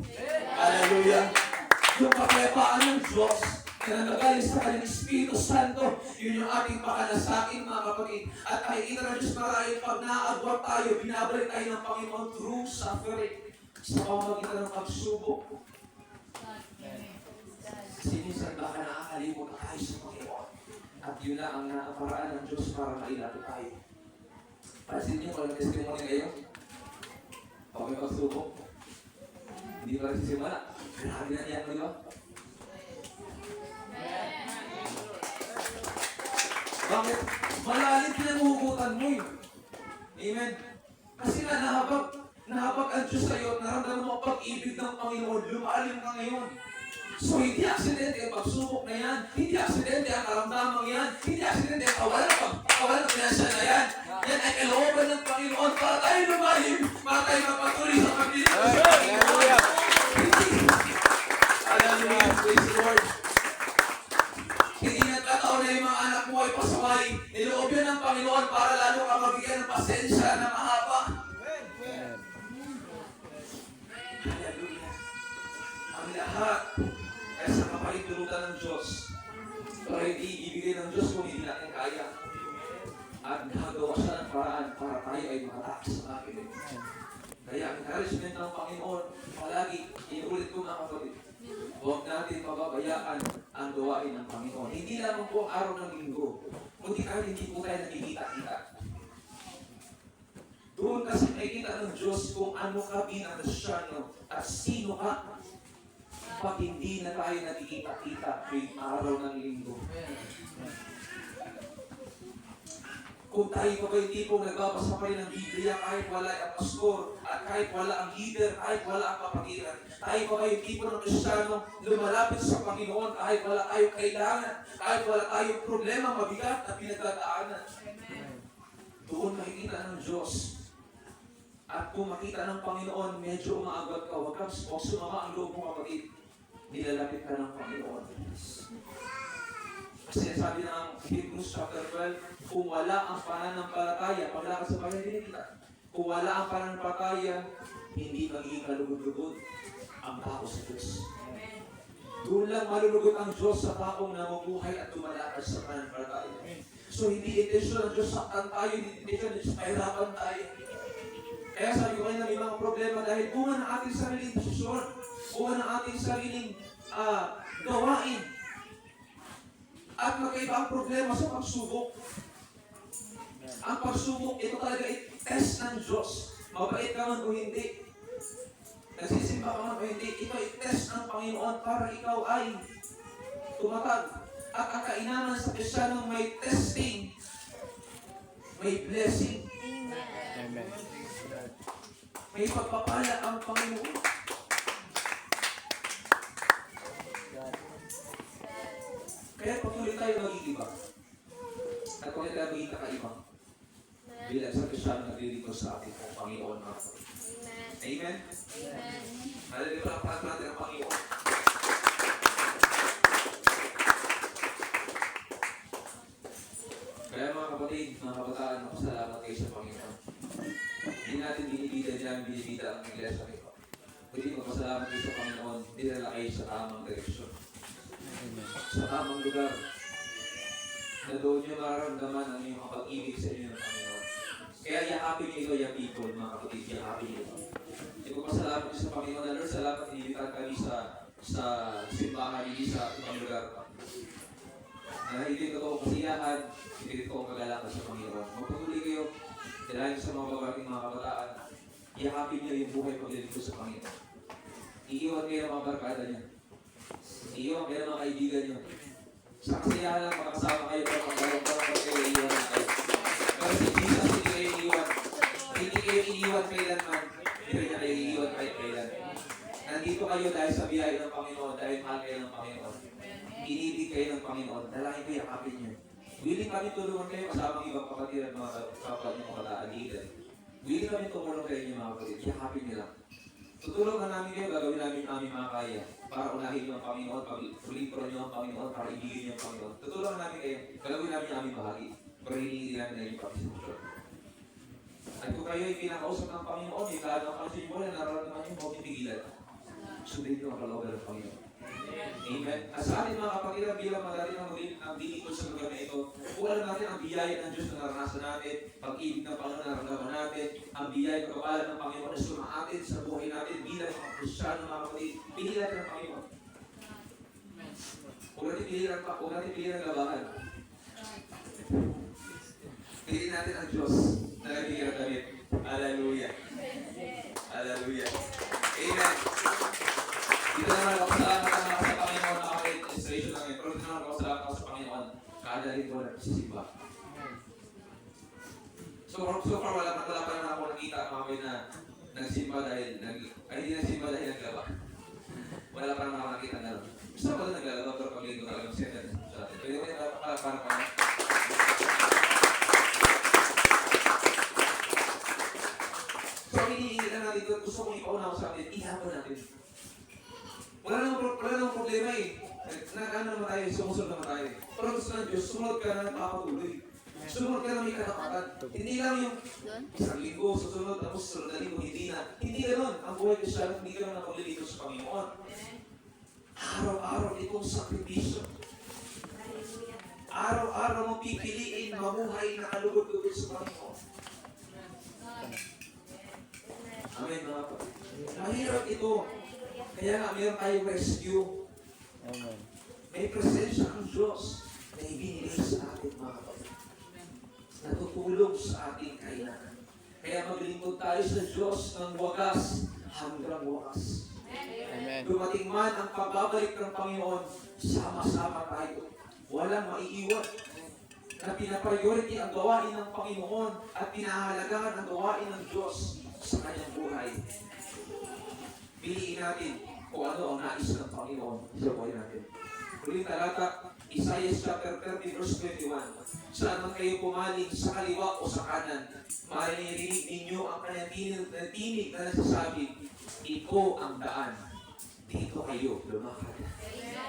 Speaker 4: Hallelujah. Yung kapayapaan ng Diyos, na nagaling sa kanyang Espiritu Santo, yun yung ating pakanasakin, mga kapatid. At nakikita ng Diyos marahil pag naaabot tayo, binabalik tayo ng Panginoon through suffering. Sa pamamagitan ng pagsubok. Kasi minsan baka nakakalimot tayo sa Panginoon. At yun na ang nakaparaan ng Diyos para mailapit tayo. Pansin niyo kung testimony ngayon, pag may pagsubok, hindi pa rin sisimula. Grabe na niyan, di ba? Bakit? Malalim pinanguhugutan mo yun. Amen? Kasi nga nahabag ang Diyos sa'yo, naramdaman mo ang pag-ibig ng Panginoon, lumalim ka ngayon. So hindi aksidente ang pagsubok na yan, hindi aksidente ang karamdamang yan, hindi aksidente ang kawalan ng pinasya na yan. Yan ay kalooban ng Panginoon para tayo lumalim, para tayo mapatuloy sa pagdilig sa Panginoon. Hallelujah, praise the Lord. Hindi nagkataon na yung mga anak mo ay pasaway. Niloob yan ng Panginoon para lalo ka mabigyan ng pasensya na mahaba. Hallelujah. Ang lahat ay sa kapahintulutan ng Diyos. Pero hindi ibigay ng Diyos kung hindi natin kaya. At gagawa siya ng paraan para tayo ay makatakas sa akin. Kaya ang encouragement ng Panginoon, palagi, inulit ko mga kapatid, huwag natin mababayaan ang gawain ng Panginoon. Hindi lamang po ang araw ng linggo, kundi kahit hindi po tayo nakikita-kita. Doon kasi nakikita ng Diyos kung ano ka bilang Kristyano at sino ka pag hindi na tayo nakikita-kita tuwing araw ng linggo. Kung tayo pa ba yung tipong nagbabasa pa rin ng Biblia kahit wala ang pastor at kahit wala ang leader, kahit wala ang kapatiran, tayo pa ba yung tipo ng Kristyano lumalapit sa Panginoon kahit wala tayong kailangan, kahit wala tayong problema mabigat na pinagdadaanan. Doon makikita ng Diyos. At kung makita ng Panginoon, medyo umaagad ka, huwag sumama ang loob mo kapatid. Nilalapit ka ng Panginoon. Kasi sabi ng Hebrews chapter 12, kung wala ang pananampalataya, pag wala ka sa Panginoon, kung wala ang pananampalataya, hindi magiging kalugod-lugod ang tao sa Diyos. Doon lang malulugot ang Diyos sa taong namubuhay at lumalakas sa pananampalataya. So hindi intensyon ng Diyos saktan tayo, hindi intensyon ng Diyos pahirapan tayo. Kaya sabi ko kayo na may mga problema dahil bunga ng ating sariling posisyon, bunga ng ating sariling gawain. At magkaiba ang problema sa pagsubok. Ang pagsubok, ito talaga i-test ng Diyos. Mabait ka man o hindi. Nagsisimba ka man o hindi, ito ay test ng Panginoon para ikaw ay tumatag. At ang kainaman sa Kristiyano may testing, may blessing,
Speaker 3: Amen.
Speaker 2: Amen.
Speaker 4: may pagpapala ang Panginoon. Kaya patuloy tayo mag-iiba. At patuloy tayo maging kakaiba. Bilang sa Kristiyano naglilingkod sa ating Panginoon. Amen?
Speaker 3: Amen.
Speaker 4: Hallelujah, palakpakan natin ang Panginoon. Kaya mga kapatid, mga kabataan, makasalamat kayo sa Panginoon. Hindi natin binibida ang iglesia nito. Kundi magpasalamat kayo sa Panginoon, dinala kayo sa tamang direksyon.
Speaker 2: Amen.
Speaker 4: Sa tamang lugar. Na doon nyo maramdaman ang inyong pag-ibig sa inyo ng Panginoon. Kaya yakapin niyo ito, yung people, mga kapatid, yakapin niyo ito. Ipagpasalamat niyo sa Panginoon na Lord, salamat inilitan kami sa simbahan, hindi sa ibang lugar. Na hindi ko kasiyahan, hindi ko kagalakan sa Panginoon. Magpatuloy kayo, dahil sa mga babaeng mga kabataan, yakapin niyo yung buhay paglilingkod sa Panginoon. Iiwan kayo ng mga barkada niyo. Iiwan kayo ng mga kaibigan niyo. Sa kasiyahan lang makasama kayo pero pag kayo iiwan na kayo. Pero si Jesus hindi kayo iiwan. Hindi kayo iiwan kailanman. Hindi niya kayo iiwan kahit kailan. Nandito kayo dahil sa biyaya ng Panginoon, dahil mahal kayo ng Panginoon. Inibig kayo ng Panginoon, dalangin ko yakapin niyo. Willing kami tulungan kayo kasama ng ibang kapatid at mga kapatid ng mga kaagitan. Willing kami tumulong kayo niyo mga kapatid, yakapin niyo lang. Tutulungan namin kayo, gagawin namin ang aming mga kaya para unahin niyo ang Panginoon, pag-ulipro niyo ang Panginoon, para ibigin niyo ang Panginoon. Tutulungan namin kayo, gagawin namin ang aming bahagi, pero hiningi namin na yung participation. At kung kayo ay pinakausap ng Panginoon, yung lahat ng kansin mo na nararamdaman niyo, huwag pigilan. Sundin niyo ang kalooban ng Panginoon. Amen. At sa ating mga kapatid, bilang magaling ang dilingkod sa lugar na ito, kukulan natin ang biyaya ng Diyos na naranasan natin, pag-ibig ng Panginoon na naramdaman natin, ang biyaya ng kapalan ng Panginoon na sumaatin sa buhay natin bilang mga Kristiyano, mga kapatid, pilihan natin ang Panginoon. Huwag natin pilihan ang labahan. Pilihan natin ang Diyos na nabigyan ng damit. Hallelujah. Hallelujah. Amen. Dito naman ako salamat ang mga sa Panginoon na ako illustration lang yun. Pero dito naman ako salamat ako sa Panginoon. Kada rin ko nagsisimba. So far wala pa naman ako nakita mga kapatid na nagsimba dahil hindi nagsimba dahil naglaba. Wala pa naman ako nakita na gusto ko na naglalaba pero pag-linggo talagang siya sa atin. Pwede ko yung para. So hinihingi lang natin ito. Gusto kong ipaunaw sa atin. Ihapan natin. Wala namang problema eh. Nag-ano naman tayo, sumusunod naman tayo. Pero gusto ng Diyos, sumunod ka na nagpapatuloy. Sumunod ka na may katapatan. Hindi lang yung isang linggo, susunod, tapos susunod na linggo, hindi na. Hindi gano'n. Ang buhay Kristiyano, hindi ka lang napaglilito sa Panginoon. Araw-araw itong sakripisyo. Araw-araw mong pipiliin, mamuhay na kalugod-lugod sa Panginoon. Amen mga kapatid. Mahirap ito. Kaya nga, mayroon tayong rescue.
Speaker 2: Amen.
Speaker 4: May presensya ng Diyos na ibinigay sa atin, mga kapatid. Natutulong sa ating kailangan. Kaya maglingkod tayo sa Diyos ng wagas hanggang wagas.
Speaker 2: Amen.
Speaker 4: Dumating man ang pagbabalik ng Panginoon, sama-sama tayo. Walang maiiwan. Na pinapriority ang gawain ng Panginoon at pinahalagahan ang gawain ng Diyos sa kanyang buhay. Piliin natin kung ano ang nais ng Panginoon sa buhay natin. Huling talata, Isaiah chapter 30 verse 21. Saan man kayo pumaling sa kaliwa o sa kanan, maririnig ninyo ang kanyang tinig na nagsasabi, ito ang daan. Dito kayo lumakad.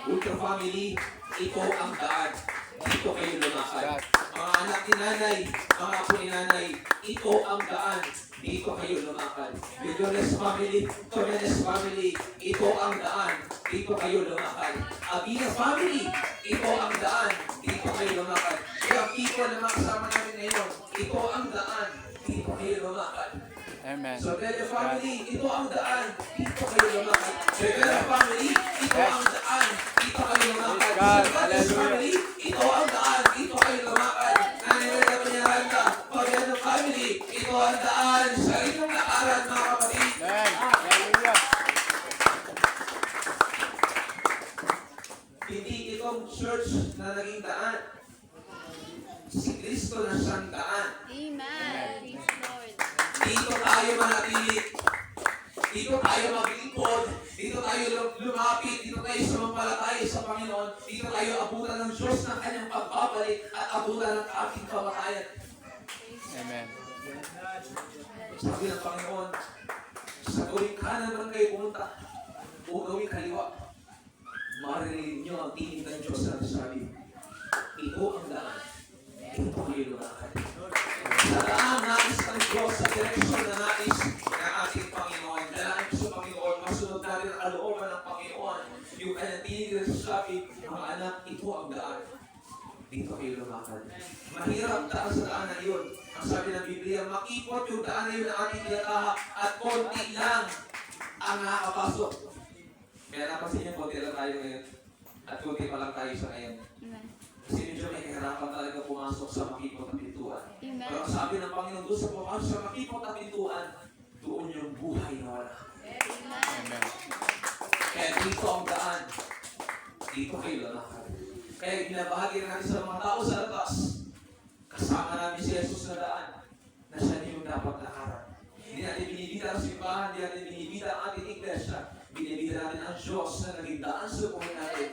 Speaker 4: Ultra family, ito ang daan. Dito kayo lumakad. Mga anak ni nanay, mga apo ni nanay, ito ang daan. Dito kayo lumakad. Vidores family, Torres family, ito ang daan. Dito kayo lumakad. Abina family, ito ang daan. Dito kayo lumakad. Kaya people na makasama namin ngayon, ito ang daan. Dito kayo lumakad.
Speaker 2: Amen.
Speaker 4: So, Delia family, ito ang daan. Dito kayo lumakad. Delia family, ito ang daan. Dito kayo lumakad.
Speaker 2: God,
Speaker 4: So,
Speaker 2: hallelujah.
Speaker 4: family, ito ang daan. Dito kayo lumakad. Nangyayari naman yung handa. Pagano family, ito ang daan. Sa inyong lakaran, mga kapatid.
Speaker 2: Amen. Hallelujah.
Speaker 1: Hindi itong church na naging daan. Si Kristo na siyang daan.
Speaker 3: Amen. Praise Lord.
Speaker 1: Dito tayo manatili. Dito tayo maglingkod. Dito tayo lumapit. Dito tayo sumampalataya sa Panginoon. Dito tayo abutan ng Diyos ng kanyang pagbabalik at abutan ng ating kamatayan.
Speaker 2: Amen.
Speaker 1: Sabi ng Panginoon, sa gawing kanan man kayo pumunta o gawing kaliwa, maririnig niyo ang tinig ng Diyos na sabi, ito ang daan. Ito kayo lumakad. Sa daan nais ng Diyos, sa direksyon na nais ng ating Panginoon. Dalain ko sa Panginoon, masunod natin ang kalooban ng Panginoon. Yung kanyang tinig na sabi, mga anak, ito ang daan. Dito kayo lumakad. Mahirap daan sa daan na yun. Ang sabi ng Biblia, makipot yung daan na yun ng ating tinataha at konti lang ang nakakapasok. Kaya napansin niyo, konti lang tayo ngayon. At konti pa lang tayo sa ngayon.
Speaker 3: Amen.
Speaker 1: Kasi medyo may kahirapan talaga pumasok sa makipot na pintuan.
Speaker 3: Amen.
Speaker 1: Pero ang sabi ng Panginoon, doon sa pumasok sa makipot na pintuan, doon yung buhay na wala.
Speaker 3: Amen.
Speaker 2: Amen.
Speaker 1: Kaya dito ang daan. Dito kayo lalakad. Kaya binabahagi na natin sa mga tao sa labas. Kasama namin si Jesus na daan na siya yung dapat lakaran. Hindi natin binibida ang simbahan, hindi natin binibida ang ating iglesia. Binibida natin ang Diyos na naging daan sa buhay natin